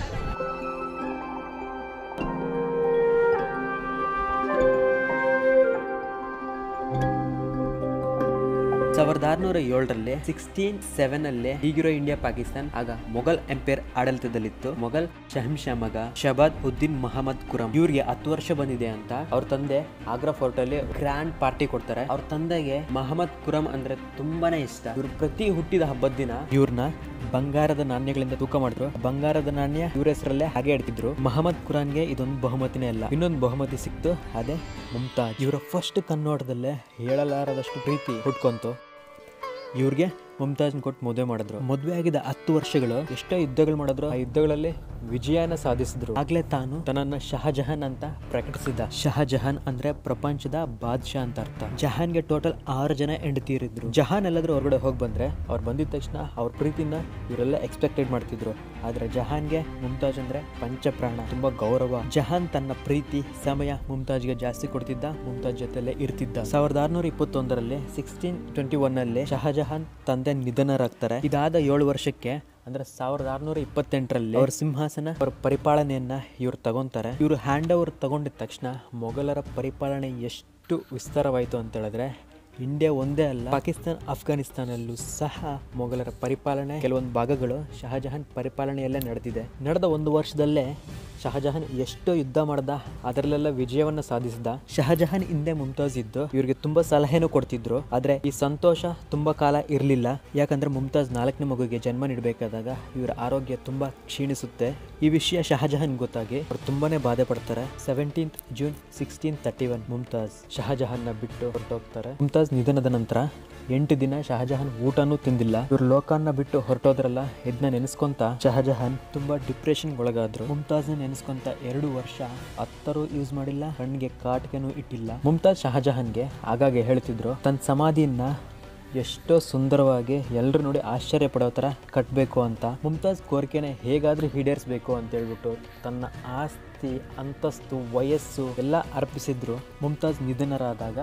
1607ರಲ್ಲಿ 1607 ಹೀಗಿರೋ ಇಂಡಿಯಾ ಪಾಕಿಸ್ತಾನ್ ಆಗ ಮೊಘಲ್ ಎಂಪೈರ್ ಆಡಳಿತದಲ್ಲಿತ್ತು. ಮೊಘಲ್ ಶಹಂಶಾ ಮಗ ಶಬಾದ್ ಉದ್ದೀನ್ ಮಹಮ್ಮದ್ ಕುರಂ ಇವ್ರಿಗೆ 10 ವರ್ಷ ಬಂದಿದೆ ಅಂತ ಅವ್ರ ತಂದೆ ಆಗ್ರಾ ಫೋರ್ಟ್ ಅಲ್ಲಿ ಗ್ರ್ಯಾಂಡ್ ಪಾರ್ಟಿ ಕೊಡ್ತಾರೆ. ಅವ್ರ ತಂದೆಗೆ ಮಹಮ್ಮದ್ ಕುರಂ ಅಂದ್ರೆ ತುಂಬಾನೇ ಇಷ್ಟ. ಇವ್ರು ಪ್ರತಿ ಹುಟ್ಟಿದ ಹಬ್ಬದ ದಿನ ಇವ್ರನ್ನ ಬಂಗಾರದ ನಾಣ್ಯಗಳಿಂದ ತೂಕ ಮಾಡಿದ್ರು. ಬಂಗಾರದ ನಾಣ್ಯ ಇವ್ರ ಹೆಸರಲ್ಲೇ ಹಾಗೆ ಇಡ್ತಿದ್ರು. ಮಹಮ್ಮದ್ ಕುರಾನ್ಗೆ ಇದೊಂದು ಬಹುಮತಿನೇ ಅಲ್ಲ, ಇನ್ನೊಂದು ಬಹುಮತಿ ಸಿಕ್ತು, ಅದೇ ಮುಮ್ತಾಜ್. ಇವರ ಫಸ್ಟ್ ಕನ್ನೋಟದಲ್ಲೇ ಹೇಳಲಾರದಷ್ಟು ಪ್ರೀತಿ ಹುಟ್ಕೊಂತು. ಇವ್ರಿಗೆ ಮುಮ್ತಾಜ್ನ ಕೊಟ್ಟು ಮದುವೆ ಮಾಡಿದ್ರು. ಮದುವೆ ಆಗಿದ 10 ವರ್ಷಗಳು ಎಷ್ಟೋ ಯುದ್ಧಗಳು ಮಾಡಿದ್ರು. ಆ ಯುದ್ಧಗಳಲ್ಲಿ ವಿಜಯನ ಸಾಧಿಸಿದ್ರು. ಆಗ್ಲೇ ತಾನು ತನ್ನನ್ನ ಶಹಜಹಾನ್ ಅಂತ ಪ್ರಕಟಿಸಿದ. ಶಹಜಹಾನ್ ಅಂದ್ರೆ ಪ್ರಪಂಚದ ಬಾದ್ಶಾ ಅಂತ ಅರ್ಥ. ಜಹಾನ್ಗೆ ಟೋಟಲ್ 6 ಜನ ಹೆಂಡತಿಯರಿದ್ರು. ಜಹಾನ್ ಎಲ್ಲಾದ್ರೂ ಹೊರಗಡೆ ಹೋಗಿ ಬಂದ್ರೆ ಅವ್ರು ಬಂದಿದ ತಕ್ಷಣ ಅವ್ರ ಪ್ರೀತಿನ ಇವರೆಲ್ಲ ಎಕ್ಸ್ಪೆಕ್ಟೆಡ್ ಮಾಡ್ತಿದ್ರು. ಆದ್ರೆ ಜಹಾನ್ಗೆ ಮುಮ್ತಾಜ್ ಅಂದ್ರೆ ಪಂಚಪ್ರಾಣ, ತುಂಬಾ ಗೌರವ. ಜಹಾನ್ ತನ್ನ ಪ್ರೀತಿ ಸಮಯ ಮುಮ್ತಾಜ್ಗೆ ಜಾಸ್ತಿ ಕೊಡ್ತಿದ್ದ, ಮುಮ್ತಾಜ್ ಜೊತೆಲೆ ಇರ್ತಿದ್ದ. 1621ರಲ್ಲಿ 1621ನಲ್ಲಿ ಶಹಜಹಾನ್ ತಂದೆ ನಿಧನರಾಗ್ತಾರೆ. ಇದಾದ 7 ವರ್ಷಕ್ಕೆ ಅಂದ್ರೆ 1628ರಲ್ಲಿ ಅವ್ರ ಸಿಂಹಾಸನ ಅವ್ರ ಪರಿಪಾಲನೆಯನ್ನ ಇವ್ರು ತಗೊಂತಾರೆ. ಇವರು ಹ್ಯಾಂಡ್ ಓವರ್ ತಗೊಂಡಿದ ತಕ್ಷಣ ಮೊಘಲರ ಪರಿಪಾಲನೆ ಎಷ್ಟು ವಿಸ್ತಾರವಾಯಿತು ಅಂತ ಹೇಳಿದ್ರೆ, ಇಂಡಿಯಾ ಒಂದೇ ಅಲ್ಲ, ಪಾಕಿಸ್ತಾನ ಅಫ್ಘಾನಿಸ್ತಾನಲ್ಲೂ ಸಹ ಮೊಘಲರ ಪರಿಪಾಲನೆ ಕೆಲವೊಂದು ಭಾಗಗಳು ಶಹಜಹಾನ್ ಪರಿಪಾಲನೆಯಲ್ಲೇ ನಡೆದಿದೆ. ನಡೆದ 1 ವರ್ಷದಲ್ಲೇ ಶಹಜಹಾನ್ ಎಷ್ಟೋ ಯುದ್ಧ ಮಾಡ್ದ, ಅದರಲ್ಲೆಲ್ಲ ವಿಜಯವನ್ನ ಸಾಧಿಸಿದ. ಶಹಜಹಾನ್ ಹಿಂದೆ ಮುಮ್ತಾಜ್ ಇದ್ದು ಇವ್ರಿಗೆ ತುಂಬಾ ಸಲಹೆನೂ ಕೊಡ್ತಿದ್ರು. ಆದ್ರೆ ಈ ಸಂತೋಷ ತುಂಬಾ ಕಾಲ ಇರಲಿಲ್ಲ. ಯಾಕಂದ್ರೆ ಮುಮ್ತಾಜ್ 4ನೇ ಮಗುವಿಗೆ ಜನ್ಮ ನೀಡಬೇಕಾದಾಗ ಇವರ ಆರೋಗ್ಯ ತುಂಬಾ ಕ್ಷೀಣಿಸುತ್ತೆ. ಈ ವಿಷಯ ಶಹಜಹಾನ್ ಗೊತ್ತಾಗಿ ಅವ್ರು ತುಂಬಾನೇ ಬಾಧೆ ಪಡ್ತಾರೆ. 17th ಜೂನ್ 1631 ಮುಮ್ತಾಜ್ ಶಹಜಹಾನ್ನ ಬಿಟ್ಟು ಹೊರಟೋಗ್ತಾರೆ. ಮುಮ್ತಾಜ್ ನಿಧನದ ನಂತರ 8 ದಿನ ಶಹಜಹಾನ್ ಊಟನೂ ತಿಂದಿಲ್ಲ. ಇವ್ರು ಲೋಕಾನ್ನ ಬಿಟ್ಟು ಹೊರಟೋದ್ರಲ್ಲ, ಇದನ್ನ ನೆನೆಸ್ಕೊಂತ ಶಹಜಹಾನ್ ತುಂಬಾ ಡಿಪ್ರೆಷನ್ ಒಳಗಾದ್ರು. ಮುಮ್ತಾಜ್ನ ನೆನೆಸ್ಕೊಂತ 2 ವರ್ಷ ಅತ್ತರು ಯೂಸ್ ಮಾಡಿಲ್ಲ, ಕಣ್ಣಿಗೆ ಕಾಟಿಕೆನೂ ಇಟ್ಟಿಲ್ಲ. ಮುಮ್ತಾಜ್ ಶಹಜಹಾನ್ಗೆ ಆಗಾಗ್ಗೆ ಹೇಳ್ತಿದ್ರು ತನ್ನ ಸಮಾಧಿಯನ್ನ ಎಷ್ಟೋ ಸುಂದರವಾಗಿ ಎಲ್ಲರೂ ನೋಡಿ ಆಶ್ಚರ್ಯ ಪಡೋ ಥರ ಕಟ್ಟಬೇಕು ಅಂತ. ಮುಮ್ತಾಜ್ ಕೋರಿಕೆನೆ ಹೇಗಾದ್ರೂ ಈಡೇರಿಸಬೇಕು ಅಂತ ಹೇಳ್ಬಿಟ್ಟು ತನ್ನ ಆಸ್ತಿ, ಅಂತಸ್ತು, ವಯಸ್ಸು ಎಲ್ಲ ಅರ್ಪಿಸಿದ್ರು. ಮುಮ್ತಾಜ್ ನಿಧನರಾದಾಗ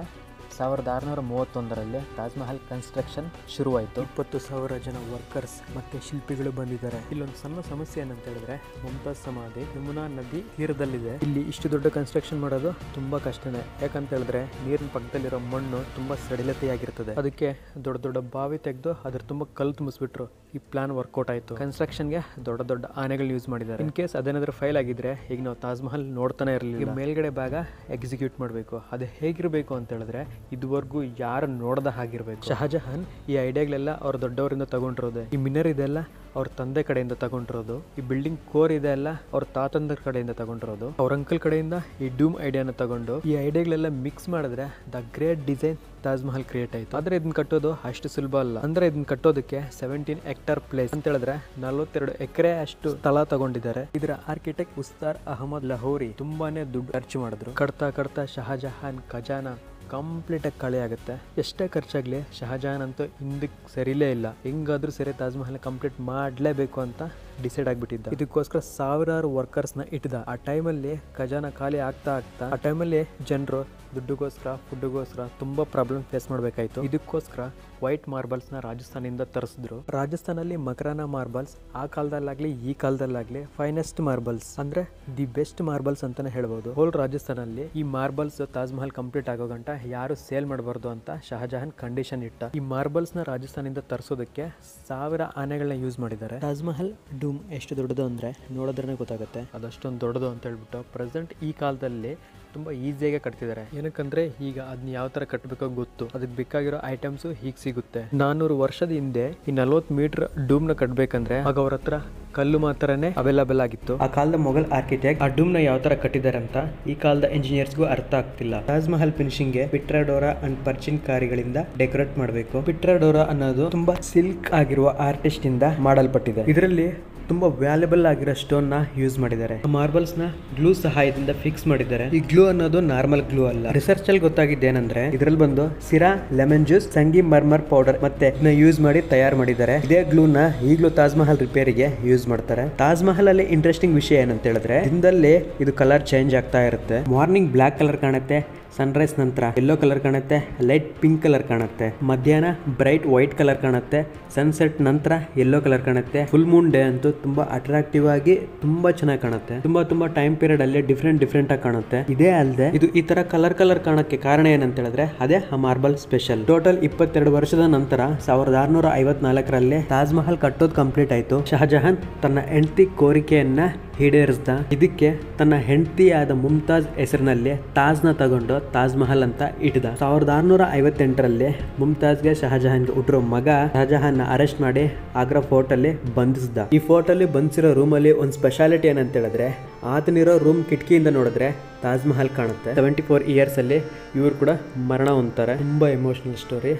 1631ರಲ್ಲಿ ತಾಜ್ ಮಹಲ್ ಕನ್ಸ್ಟ್ರಕ್ಷನ್ ಶುರುವಾಯಿತು. 20,000 ಜನ ವರ್ಕರ್ಸ್ ಮತ್ತೆ ಶಿಲ್ಪಿಗಳು ಬಂದಿದ್ದಾರೆ. ಇಲ್ಲೊಂದು ಸಣ್ಣ ಸಮಸ್ಯೆ ಏನಂತ ಹೇಳಿದ್ರೆ, ಮುಮ್ತಾಜ್ ಸಮಾಧಿ ಯಮುನಾ ನದಿ ತೀರದಲ್ಲಿದೆ. ಇಲ್ಲಿ ಇಷ್ಟು ದೊಡ್ಡ ಕನ್ಸ್ಟ್ರಕ್ಷನ್ ಮಾಡೋದು ತುಂಬಾ ಕಷ್ಟನೇ. ಯಾಕಂತ ಹೇಳಿದ್ರೆ ನೀರಿನ ಪಕ್ಕದಲ್ಲಿರೋ ಮಣ್ಣು ತುಂಬಾ ಸಡಿಲತೆಯಾಗಿರ್ತದೆ. ಅದಕ್ಕೆ ದೊಡ್ಡ ದೊಡ್ಡ ಬಾವಿ ತೆಗೆದು ಅದ್ರ ತುಂಬಾ ಕಲ್ಲು ತುಂಬಿಸ್ಬಿಟ್ರು. ಈ ಪ್ಲಾನ್ ವರ್ಕೌಟ್ ಆಯಿತು. ಕನ್ಸ್ಟ್ರಕ್ಷನ್ಗೆ ದೊಡ್ಡ ದೊಡ್ಡ ಆನೆಗಳು ಯೂಸ್ ಮಾಡಿದ್ದಾರೆ. ಇನ್ ಕೇಸ್ ಅದೇನಾದ್ರೂ ಫೈಲ್ ಆಗಿದ್ರೆ ಈಗ ನಾವು ತಾಜ್ ಮಹಲ್ ನೋಡ್ತಾನೆ ಇರಲಿಲ್ಲ. ಮೇಲ್ಗಡೆ ಭಾಗ ಎಕ್ಸಿಕ್ಯೂಟ್ ಮಾಡಬೇಕು. ಅದು ಹೇಗಿರಬೇಕು ಅಂತ ಹೇಳಿದ್ರೆ ಇದುವರೆಗೂ ಯಾರು ನೋಡದ ಹಾಗಿರ್ಬೇಕು. ಶಹಜಹಾನ್ ಈ ಐಡಿಯಾಗಳೆಲ್ಲ ಅವ್ರ ದೊಡ್ಡವರಿಂದ ತಗೊಂಡಿರೋದು. ಈ ಮಿನರ್ ಇದೆಲ್ಲ ಅವ್ರ ತಂದೆ ಕಡೆಯಿಂದ ತಗೊಂಡಿರೋದು. ಈ ಬಿಲ್ಡಿಂಗ್ ಕೋರ್ ಇದೆ ಅಲ್ಲ ಅವ್ರ ತಾತಂದ್ರ ಕಡೆಯಿಂದ ತಗೊಂಡಿರೋದು. ಅವ್ರ ಅಂಕಲ್ ಕಡೆಯಿಂದ ಈ ಡೂಮ್ ಐಡಿಯಾನ ತಗೊಂಡು ಈ ಐಡಿಯಾಗಳೆಲ್ಲ ಮಿಕ್ಸ್ ಮಾಡಿದ್ರೆ the great design Taj Mahal create ಆಯ್ತು. ಆದ್ರೆ ಇದನ್ನ ಕಟ್ಟೋದು ಅಷ್ಟು ಸುಲಭ ಅಲ್ಲ. ಅಂದ್ರೆ ಇದನ್ನ ಕಟ್ಟೋದಕ್ಕೆ 17 ಹೆಕ್ಟೇರ್ ಪ್ಲೇಸ್ ಅಂತ ಹೇಳಿದ್ರೆ 42 ಎಕರೆ ಅಷ್ಟು ಸ್ಥಳ ತಗೊಂಡಿದ್ದಾರೆ. ಇದರ ಆರ್ಕಿಟೆಕ್ಟ್ ಉಸ್ತಾರ್ ಅಹಮದ್ ಲಹೋರಿ ತುಂಬಾನೇ ದುಡ್ಡು ಖರ್ಚು ಮಾಡಿದ್ರು. ಕಟ್ತಾ ಶಹಜಹಾನ್ ಖಜಾನ ಕಂಪ್ಲೀಟ್ ಆಗಿ ಖಾಲಿ ಆಗುತ್ತೆ. ಎಷ್ಟೇ ಖರ್ಚಾಗ್ಲಿ ಶಹಜಹಾನ್ ಅಂತೂ ಹಿಂದಕ್ಕೆ ಸರಿಲೇ ಇಲ್ಲ. ಹೆಂಗಾದ್ರೂ ಸರಿ ತಾಜ್ ಮಹಲ್ ಕಂಪ್ಲೀಟ್ ಮಾಡಲೇಬೇಕು ಅಂತ ಡಿಸೈಡ್ ಆಗಿಬಿಟ್ಟಿದ್ದ. ಇದಕ್ಕೋಸ್ಕರ ಸಾವಿರಾರು ವರ್ಕರ್ಸ್ನ ಇಟ್ಟಿದ್ದ. ಆ ಟೈಮಲ್ಲಿ ಖಜಾನ ಖಾಲಿ ಆಗ್ತಾ ಆ ಟೈಮಲ್ಲಿ ಜನರು ದುಡ್ಡುಗೋಸ್ಕರ ಫುಡ್ಗೋಸ್ಕರ ತುಂಬಾ ಪ್ರಾಬ್ಲಮ್ ಫೇಸ್ ಮಾಡಬೇಕಾಯ್ತು. ಇದಕ್ಕೋಸ್ಕರ ವೈಟ್ ಮಾರ್ಬಲ್ಸ್ ನ ರಾಜಸ್ಥಾನದಿಂದ ತರಿಸಿದ್ರು. ರಾಜಸ್ಥಾನಲ್ಲಿ ಮಕರಾನ ಮಾರ್ಬಲ್ಸ್ ಆ ಕಾಲದಲ್ಲಾಗ್ಲಿ ಈ ಕಾಲದಲ್ಲಾಗ್ಲಿ ಫೈನೆಸ್ಟ್ ಮಾರ್ಬಲ್ಸ್ ಅಂದ್ರೆ ದಿ ಬೆಸ್ಟ್ ಮಾರ್ಬಲ್ಸ್ ಅಂತಾನೆ ಹೇಳ್ಬೋದು. ಹೋಲ್ ರಾಜಸ್ಥಾನಲ್ಲಿ ಈ ಮಾರ್ಬಲ್ಸ್ ತಾಜ್ ಮಹಲ್ ಕಂಪ್ಲೀಟ್ ಆಗೋ ಗಂಟ ಯಾರು ಸೇಲ್ ಮಾಡಬಾರ್ದು ಅಂತ ಶಹಜಹಾನ್ ಕಂಡೀಷನ್ ಇಟ್ಟ. ಈ ಮಾರ್ಬಲ್ಸ್ ನ ರಾಜಸ್ಥಾನದಿಂದ ತರಿಸೋದಕ್ಕೆ 1000 ಆನೆಗಳನ್ನ ಯೂಸ್ ಮಾಡಿದ್ದಾರೆ. ತಾಜ್ ಮಹಲ್ ಡೂಮ್ ಎಷ್ಟು ದೊಡ್ಡದು ಅಂದ್ರೆ ನೋಡೋದ್ರೇ ಗೊತ್ತಾಗುತ್ತೆ ಅದಷ್ಟೊಂದು ದೊಡ್ಡದು ಅಂತ ಹೇಳ್ಬಿಟ್ಟು. ಪ್ರೆಸೆಂಟ್ ಈ ಕಾಲದಲ್ಲಿ ತುಂಬಾ ಈಸಿಯಾಗಿ ಕಟ್ತಿದ್ದಾರೆ. ಏನಕ್ಕಂದ್ರೆ ಈಗ ಅದನ್ನ ಯಾವ ತರ ಕಟ್ಟಬೇಕೋ ಗೊತ್ತು. ಅದಕ್ಕೆ ಬೇಕಾಗಿರೋ ಐಟಮ್ಸ್ ಹೀಗೆ ಸಿಗುತ್ತೆ. 400 ವರ್ಷದ ಹಿಂದೆ ಈ 40 ಮೀಟರ್ ಡೂಮ್ ನ ಕಟ್ಬೇಕಂದ್ರೆ ಆಗ ಅವ್ರ ಹತ್ರ ಕಲ್ಲು ಮಾತ್ರನೇ ಅವೈಲಬಲ್ ಆಗಿತ್ತು. ಆ ಕಾಲದ ಮೊಘಲ್ ಆರ್ಕಿಟೆಕ್ಟ್ ಆ ಡೂಮ್ ನ ಯಾವ ತರ ಕಟ್ಟಿದ್ದಾರೆ ಅಂತ ಈ ಕಾಲದ ಇಂಜಿನಿಯರ್ಸ್ಗೂ ಅರ್ಥ ಆಗ್ತಿಲ್ಲ. ತಾಜ್ ಮಹಲ್ ಫಿನಿಶಿಂಗ್ ಗೆ ಪಿಟ್ರಾಡೋರಾ ಅಂಡ್ ಪರ್ಚಿನ್ ಕಾರಿಗಳಿಂದ ಡೆಕೋರೇಟ್ ಮಾಡಬೇಕು. ಪಿಟ್ರಾಡೋರಾ ಅನ್ನೋದು ತುಂಬಾ ಸಿಲ್ಕ್ ಆಗಿರುವ ಆರ್ಟಿಸ್ಟ್ ಇಂದ ಮಾಡಲ್ಪಟ್ಟಿದೆ. ಇದರಲ್ಲಿ ತುಂಬಾ ವ್ಯಾಲ್ಯೂಬಲ್ ಆಗಿರೋ ಸ್ಟೋನ್ ನ ಯೂಸ್ ಮಾಡಿದ್ದಾರೆ. ಮಾರ್ಬಲ್ಸ್ ನ ಗ್ಲೂ ಸಹಾಯದಿಂದ ಫಿಕ್ಸ್ ಮಾಡಿದ್ದಾರೆ. ಈ ಗ್ಲೂ ಅನ್ನೋದು ನಾರ್ಮಲ್ ಗ್ಲೂ ಅಲ್ಲ. ರಿಸರ್ಚ್ ಅಲ್ಲಿ ಗೊತ್ತಾಗಿದ್ದೇನೆಂದ್ರೆ ಇದ್ರಲ್ಲಿ ಬಂದು ಸಿರಾ, ಲೆಮನ್ ಜ್ಯೂಸ್, ಸಂಗಿ ಮರ್ಮರ್ ಪೌಡರ್ ಮತ್ತೆ ಯೂಸ್ ಮಾಡಿ ತಯಾರು ಮಾಡಿದ್ದಾರೆ. ಇದೇ ಗ್ಲೂ ನ ಈಗಲೂ ತಾಜ್ ಮಹಲ್ ರಿಪೇರಿಗೆ ಯೂಸ್ ಮಾಡ್ತಾರೆ. ತಾಜ್ ಮಹಲ್ ಅಲ್ಲಿ ಇಂಟ್ರೆಸ್ಟಿಂಗ್ ವಿಷಯ ಏನಂತ ಹೇಳಿದ್ರೆ ದಿನದಲ್ಲಿ ಇದು ಕಲರ್ ಚೇಂಜ್ ಆಗ್ತಾ ಇರುತ್ತೆ. ಮಾರ್ನಿಂಗ್ ಬ್ಲಾಕ್ ಕಲರ್ ಕಾಣುತ್ತೆ, ಸನ್ರೈಸ್ ನಂತರ ಯೆಲ್ಲೋ ಕಲರ್ ಕಾಣುತ್ತೆ, ಲೈಟ್ ಪಿಂಕ್ ಕಲರ್ ಕಾಣುತ್ತೆ, ಮಧ್ಯಾಹ್ನ ಬ್ರೈಟ್ ವೈಟ್ ಕಲರ್ ಕಾಣುತ್ತೆ, ಸನ್ಸೆಟ್ ನಂತರ ಯೆಲ್ಲೋ ಕಲರ್ ಕಾಣುತ್ತೆ. ಫುಲ್ ಮೂನ್ ಡೇ ಅಂತೂ ತುಂಬಾ ಅಟ್ರಾಕ್ಟಿವ್ ಆಗಿ ತುಂಬಾ ಚೆನ್ನಾಗಿ ಕಾಣುತ್ತೆ. ತುಂಬಾ ಟೈಮ್ ಪೀರಿಯಡ್ ಅಲ್ಲಿ ಡಿಫ್ರೆಂಟ್ ಆಗಿ ಕಾಣುತ್ತೆ. ಇದೇ ಅಲ್ಲದೆ ಇದು ಈ ತರ ಕಲರ್ ಕಾಣಕ್ಕೆ ಕಾರಣ ಏನಂತ ಹೇಳಿದ್ರೆ ಅದೇ ಆ ಮಾರ್ಬಲ್ ಸ್ಪೆಷಲ್. ಟೋಟಲ್ 22 ವರ್ಷದ ನಂತರ 1654ರಲ್ಲಿ ತಾಜ್ ಮಹಲ್ ಕಟ್ಟೋದು ಕಂಪ್ಲೀಟ್ ಆಯ್ತು. ಶಹಜಹಾನ್ ತನ್ನ ಹೆಂಡತಿ ಕೋರಿಕೆಯನ್ನ ಈಡೇರಿಸಿದ. ಇದಕ್ಕೆ ತನ್ನ ಹೆಂಡತಿಯಾದ ಮುಮ್ತಾಜ್ ಹೆಸರಿನಲ್ಲಿ ತಾಜ್ನ ತಗೊಂಡು ತಾಜ್ ಮಹಲ್ ಅಂತ ಇಟ್ಟಿದ. 1658ರಲ್ಲಿ ಮುಮ್ತಾಜ್ಗೆ ಶಹಜಹಾನ್ಗೆ ಹುಟ್ಟಿರೋ ಮಗ ಶಹಜಹಾನ್ ಅರೆಸ್ಟ್ ಮಾಡಿ ಆಗ್ರಾ ಫೋರ್ಟ್ ಅಲ್ಲಿ ಬಂಧಿಸಿದ. ಈ ಫೋರ್ಟ್ ಅಲ್ಲಿ ಬಂಧಿಸಿರೋ ರೂಮ್ ಅಲ್ಲಿ ಒಂದು ಸ್ಪೆಷಾಲಿಟಿ ಏನಂತ ಹೇಳಿದ್ರೆ ಆತನಿರೋ ರೂಮ್ ಕಿಟಕಿಯಿಂದ ನೋಡಿದ್ರೆ ತಾಜ್ ಮಹಲ್ ಕಾಣುತ್ತೆ. 74 ಇಯರ್ಸ್ ಅಲ್ಲಿ ಇವ್ರು ಕೂಡ ಮರಣ ಹೊಂದ್ತಾರೆ. ತುಂಬಾ ಎಮೋಷನಲ್ ಸ್ಟೋರಿ.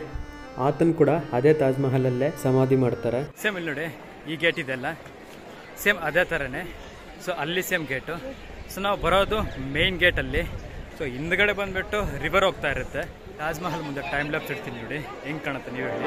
ಆತನ್ ಕೂಡ ಅದೇ ತಾಜ್ ಮಹಲ್ ಅಲ್ಲೇ ಸಮಾಧಿ ಮಾಡ್ತಾರೆ. ಸೇಮ್ ಇಲ್ಲಿ ನೋಡಿ, ಈ ಗೇಟ್ ಇದೆಲ್ಲ ಸೇಮ್ ಅದೇ ಥರನೇ. ಸೊ ಅಲ್ಲಿ ಸೇಮ್ ಗೇಟು. ಸೊ ನಾವು ಬರೋದು ಮೇನ್ ಗೇಟಲ್ಲಿ. ಸೊ ಹಿಂದ್ಗಡೆ ಬಂದ್ಬಿಟ್ಟು ರಿವರ್ ಹೋಗ್ತಾ ಇರುತ್ತೆ. ತಾಜ್ ಮಹಲ್ ಮುಂದೆ ಟೈಮ್ ಲ್ಯಾಪ್ಸ್ ಇಡ್ತೀನಿ ನೋಡಿ, ಹೆಂಗೆ ಕಾಣುತ್ತೆ ನೀವು ಹೇಳಿ.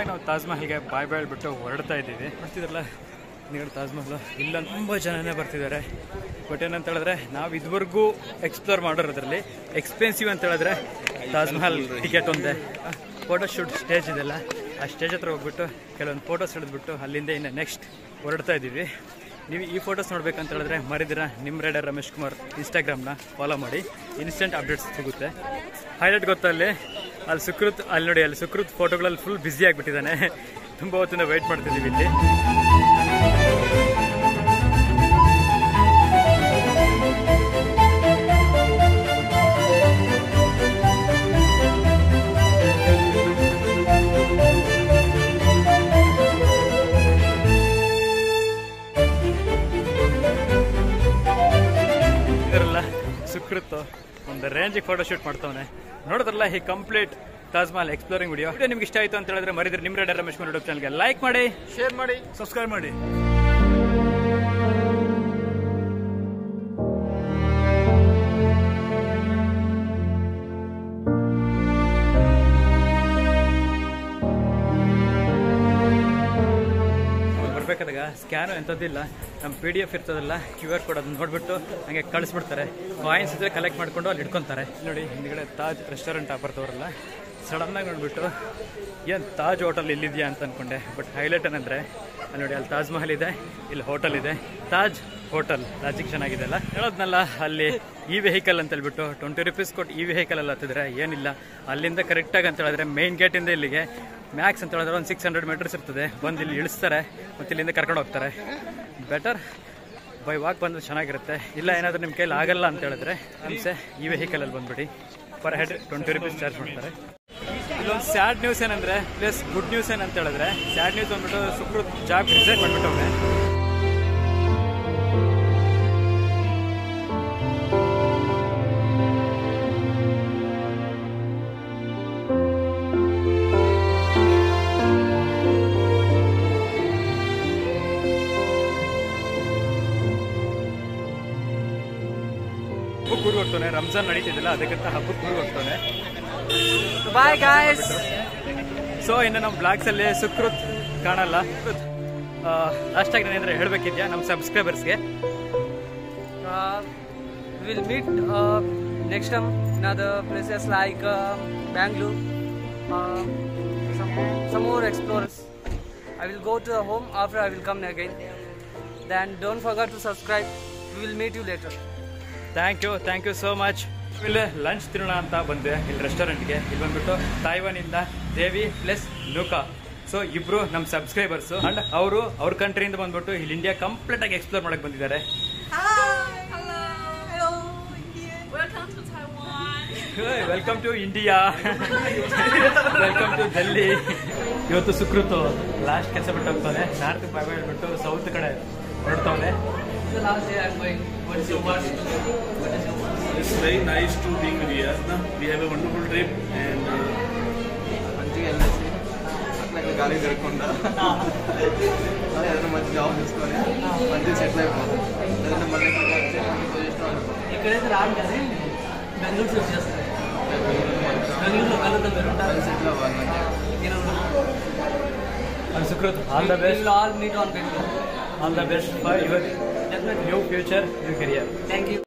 ನಾವು ತಾಜ್ ಮಹಲ್ಗೆ ಬಾಯ್ ಹೇಳ್ಬಿಟ್ಟು ಹೊರಡ್ತಾ ಇದ್ದೀವಿ. ಬರ್ತಿದ್ರಲ್ಲ ನೀವು ತಾಜ್ ಮಹಲ್ ಇಲ್ಲ ತುಂಬ ಜನನೇ ಬರ್ತಿದ್ದಾರೆ. ಬಟ್ ಏನಂತ ಹೇಳಿದ್ರೆ ನಾವು ಇದುವರೆಗೂ ಎಕ್ಸ್ಪ್ಲೋರ್ ಮಾಡೋದ್ರಲ್ಲಿ ಎಕ್ಸ್ಪೆನ್ಸಿವ್ ಅಂತ ಹೇಳಿದ್ರೆ ತಾಜ್ ಮಹಲ್ ಟಿಕೆಟ್ ಒಂದೇ. ಫೋಟೋಶೂಟ್ ಸ್ಟೇಜ್ ಇದೆಲ್ಲ, ಆ ಸ್ಟೇಜ್ ಹತ್ರ ಹೋಗ್ಬಿಟ್ಟು ಕೆಲವೊಂದು ಫೋಟೋಸ್ ಹಿಡಿದ್ಬಿಟ್ಟು ಅಲ್ಲಿಂದ ಇನ್ನು ನೆಕ್ಸ್ಟ್ ಹೊರಡ್ತಾ ಇದ್ದೀವಿ. ನೀವು ಈ ಫೋಟೋಸ್ ನೋಡ್ಬೇಕಂತ ಹೇಳಿದ್ರೆ ಮರಿದಿರ ನಿಮ್ಮ ರೈಡರ್ ರಮೇಶ್ ಕುಮಾರ್ ಇನ್ಸ್ಟಾಗ್ರಾಮ್ನ ಫಾಲೋ ಮಾಡಿ, ಇನ್ಸ್ಟೆಂಟ್ ಅಪ್ಡೇಟ್ಸ್ ಸಿಗುತ್ತೆ. ಹೈಲೈಟ್ ಗೊತ್ತಾ ಅಲ್ಲಿ ಸುಕೃತ್, ಅಲ್ಲಿ ನೋಡಿ ಅಲ್ಲಿ ಸುಕೃತ್ ಫೋಟೋಗಳಲ್ಲಿ ಫುಲ್ ಬ್ಯುಸಿ ಆಗಿಬಿಟ್ಟಿದ್ದಾನೆ. ತುಂಬ ಹೊತ್ತಿಂದ ವೆಯ್ಟ್ ಮಾಡ್ತಿದ್ದೀವಿ ಇಲ್ಲಿ. ಇದರಲ್ಲ ಸುಕೃತ್ ಒಂದು ರೇಂಜಿಗೆ ಫೋಟೋಶೂಟ್ ಮಾಡ್ತಾವನೆ. ನೋಡಿದ್ರಲ್ಲ ಈ complete Taj Mahal exploring video ನಿಮ್ಗೆ ಇಷ್ಟ ಆಯಿತು ಅಂತ ಹೇಳಿದ್ರೆ ಮರಿದ್ರೆ ನಿಮ್ಮ ರೈಡರ್ ರಮೇಶ್ ಕುಮಾರ್ ಯೂಟ್ಯೂಬ್ ಚಾನಲ್ಗೆ ಲೈಕ್ ಮಾಡಿ, ಶೇರ್ ಮಾಡಿ, ಸಬ್ಸ್ಕ್ರೈಬ್ ಮಾಡಿ. ಬರ್ಬೇಕಾದಾಗ ಸ್ಕ್ಯಾನು ಎಂಥದ್ದಿಲ್ಲ, ನಮ್ಮ PDF ಇರ್ತದಲ್ಲ QR ಕೋಡ್ ಅದನ್ನ ನೋಡ್ಬಿಟ್ಟು ಹಂಗೆ ಕಳಿಸ್ಬಿಡ್ತಾರೆ. ಕಾಯಿನ್ಸ್ ಇದ್ರೆ ಕಲೆಕ್ಟ್ ಮಾಡ್ಕೊಂಡು ಅಲ್ಲಿ ಇಟ್ಕೊತಾರೆ. ನೋಡಿ ಹಿಂದ್ಗಡೆ ತಾಜ್ ರೆಸ್ಟೋರೆಂಟ್ ಬರ್ತವ್ರಲ್ಲ, ಸಡನ್ನಾಗಿ ನೋಡ್ಬಿಟ್ಟು ಏನು ತಾಜ್ ಹೋಟೆಲ್ ಇಲ್ಲಿದೆಯಾ ಅಂತ ಅಂದ್ಕೊಂಡೆ. ಬಟ್ ಹೈಲೈಟ್ ಏನಂದರೆ ಅಲ್ಲಿ ನೋಡಿ, ಅಲ್ಲಿ ತಾಜ್ ಮಹಲ್ ಇದೆ, ಇಲ್ಲಿ ಹೋಟೆಲ್ ಇದೆ, ತಾಜ್ ಹೋಟೆಲ್. ಲಾಜಿಕ್ ಚೆನ್ನಾಗಿದೆ ಅಲ್ಲ. ಹೇಳೋದ್ನಲ್ಲ ಅಲ್ಲಿ ಈ ವೆಹಿಕಲ್ ಅಂತ ಹೇಳ್ಬಿಟ್ಟು 20 ರೂಪೀಸ್ ಕೊಟ್ಟು ಈ ವೆಹಿಕಲ್ ಅಲ್ಲಿ ಹತ್ತಿದ್ರೆ ಏನಿಲ್ಲ. ಅಲ್ಲಿಂದ ಕರೆಕ್ಟಾಗಿ ಅಂತ ಹೇಳಿದ್ರೆ ಮೇನ್ ಗೇಟಿಂದ ಇಲ್ಲಿಗೆ ಮ್ಯಾಕ್ಸ್ ಅಂತ ಹೇಳಿದ್ರೆ ಒಂದು 600 ಮೀಟರ್ಸ್ ಇರ್ತದೆ. ಬಂದು ಇಲ್ಲಿ ಇಳಿಸ್ತಾರೆ ಮತ್ತು ಇಲ್ಲಿಂದ ಕರ್ಕೊಂಡು ಹೋಗ್ತಾರೆ. ಬೆಟರ್ ಬೈ ವಾಕ್ ಬಂದರೆ ಚೆನ್ನಾಗಿರುತ್ತೆ. ಇಲ್ಲ ಏನಾದರೂ ನಿಮ್ಮ ಕೈಲಿ ಆಗಲ್ಲ ಅಂತ ಹೇಳಿದ್ರೆ ಅನ್ಸೆ ಈ ವೆಹಿಕಲಲ್ಲಿ ಬಂದ್ಬಿಡಿ. ಪರ್ ಹೆಡ್ 20 ರೂಪೀಸ್ ಚಾರ್ಜ್ ಮಾಡ್ತಾರೆ. ಇಲ್ಲೊಂದು ಸ್ಯಾಡ್ ನ್ಯೂಸ್ ಏನಂದರೆ ಪ್ಲಸ್ ಗುಡ್ ನ್ಯೂಸ್ ಏನಂತ ಹೇಳಿದ್ರೆ, ಸ್ಯಾಡ್ ನ್ಯೂಸ್ ಬಂದ್ಬಿಟ್ಟು ಸುಕೃತ್ ಜಾಬ್ ರಿಸೈನ್ ಮಾಡಿಬಿಟ್ಟವ್ರೆ. ಹಬ್ಬಕ್ಕೆ ಊರಿಗೆ ಹೋಗ್ತಾನೆ, ರಂಜಾನ್ ನಡೀತಿದ್ದಿಲ್ಲ ಅದಕ್ಕಂತ ಹಬ್ಬಕ್ಕೆ ಊರಿಗೆ ಹೋಗ್ತಾನೆ. Bye guys. ಸೊ ಇನ್ನು ನಮ್ಮ ಬ್ಲಾಗ್ಸಲ್ಲಿ ಸುಕೃತ್ ಕಾಣಲ್ಲ. ಲಾಸ್ಟಾಗಿ ನಾನೇಂದ್ರೆ ಹೇಳಬೇಕಿದ್ಯಾ ನಮ್ಮ ಸಬ್ಸ್ಕ್ರೈಬರ್ಸ್ಗೆ? We'll meet next time in other places like Bangalore, some more explorers. I will go to the home after I will come again. Then don't forget to subscribe. We will meet you later. Thank you so much. ಇಲ್ಲಿ ಲಂಚ್ ತಿನ್ನೋಣ ಅಂತ ಬಂದೆ ಇಲ್ಲಿ ರೆಸ್ಟೋರೆಂಟ್ಗೆ. ಇಲ್ಲಿ ಬಂದ್ಬಿಟ್ಟು ತಾಯ್ವಾನಿಂದ ದೇವಿ ಪ್ಲಸ್ ಲೂಕಾ, ಸೊ ಇಬ್ರು ನಮ್ಮ ಸಬ್ಸ್ಕ್ರೈಬರ್ಸ್ ಅಂಡ್ ಅವರು ಅವ್ರ ಕಂಟ್ರಿಯಿಂದ ಬಂದ್ಬಿಟ್ಟು ಇಲ್ಲಿ ಇಂಡಿಯಾ ಕಂಪ್ಲೀಟ್ ಆಗಿ ಎಕ್ಸ್ಪ್ಲೋರ್ ಮಾಡಕ್ ಬಂದಿದ್ದಾರೆ. Welcome to India, welcome to Delhi. ಇವತ್ತು ಸುಕೃತು ಲಾಸ್ಟ್ ಕೆಲಸ ಬಿಟ್ಟು ಹೋಗ್ತಾನೆ, ನಾರ್ತ್ ಬಾಯ್ ಹೇಳ್ಬಿಟ್ಟು ಸೌತ್ ಕಡೆ ಹೊರಡ್ತಾವೆ. It's very nice to be here. We have a wonderful trip and అట్లా గాలి జరగకుండా అదే ఏదైనా మంచి జాబ్ తీసుకొని మంచిగా సెటిల్ అయిపోతుంది. లేదంటే మళ్ళీ ఇక్కడైతే రాను కానీ బెంగళూరు సెట్ చేస్తాను. బెంగళూరులో కలుద్దాం, సెటిల్ అవ్వాలి. Sukrut, all the best. All meet on Bengaluru. All the best for your new future, new career. Thank you.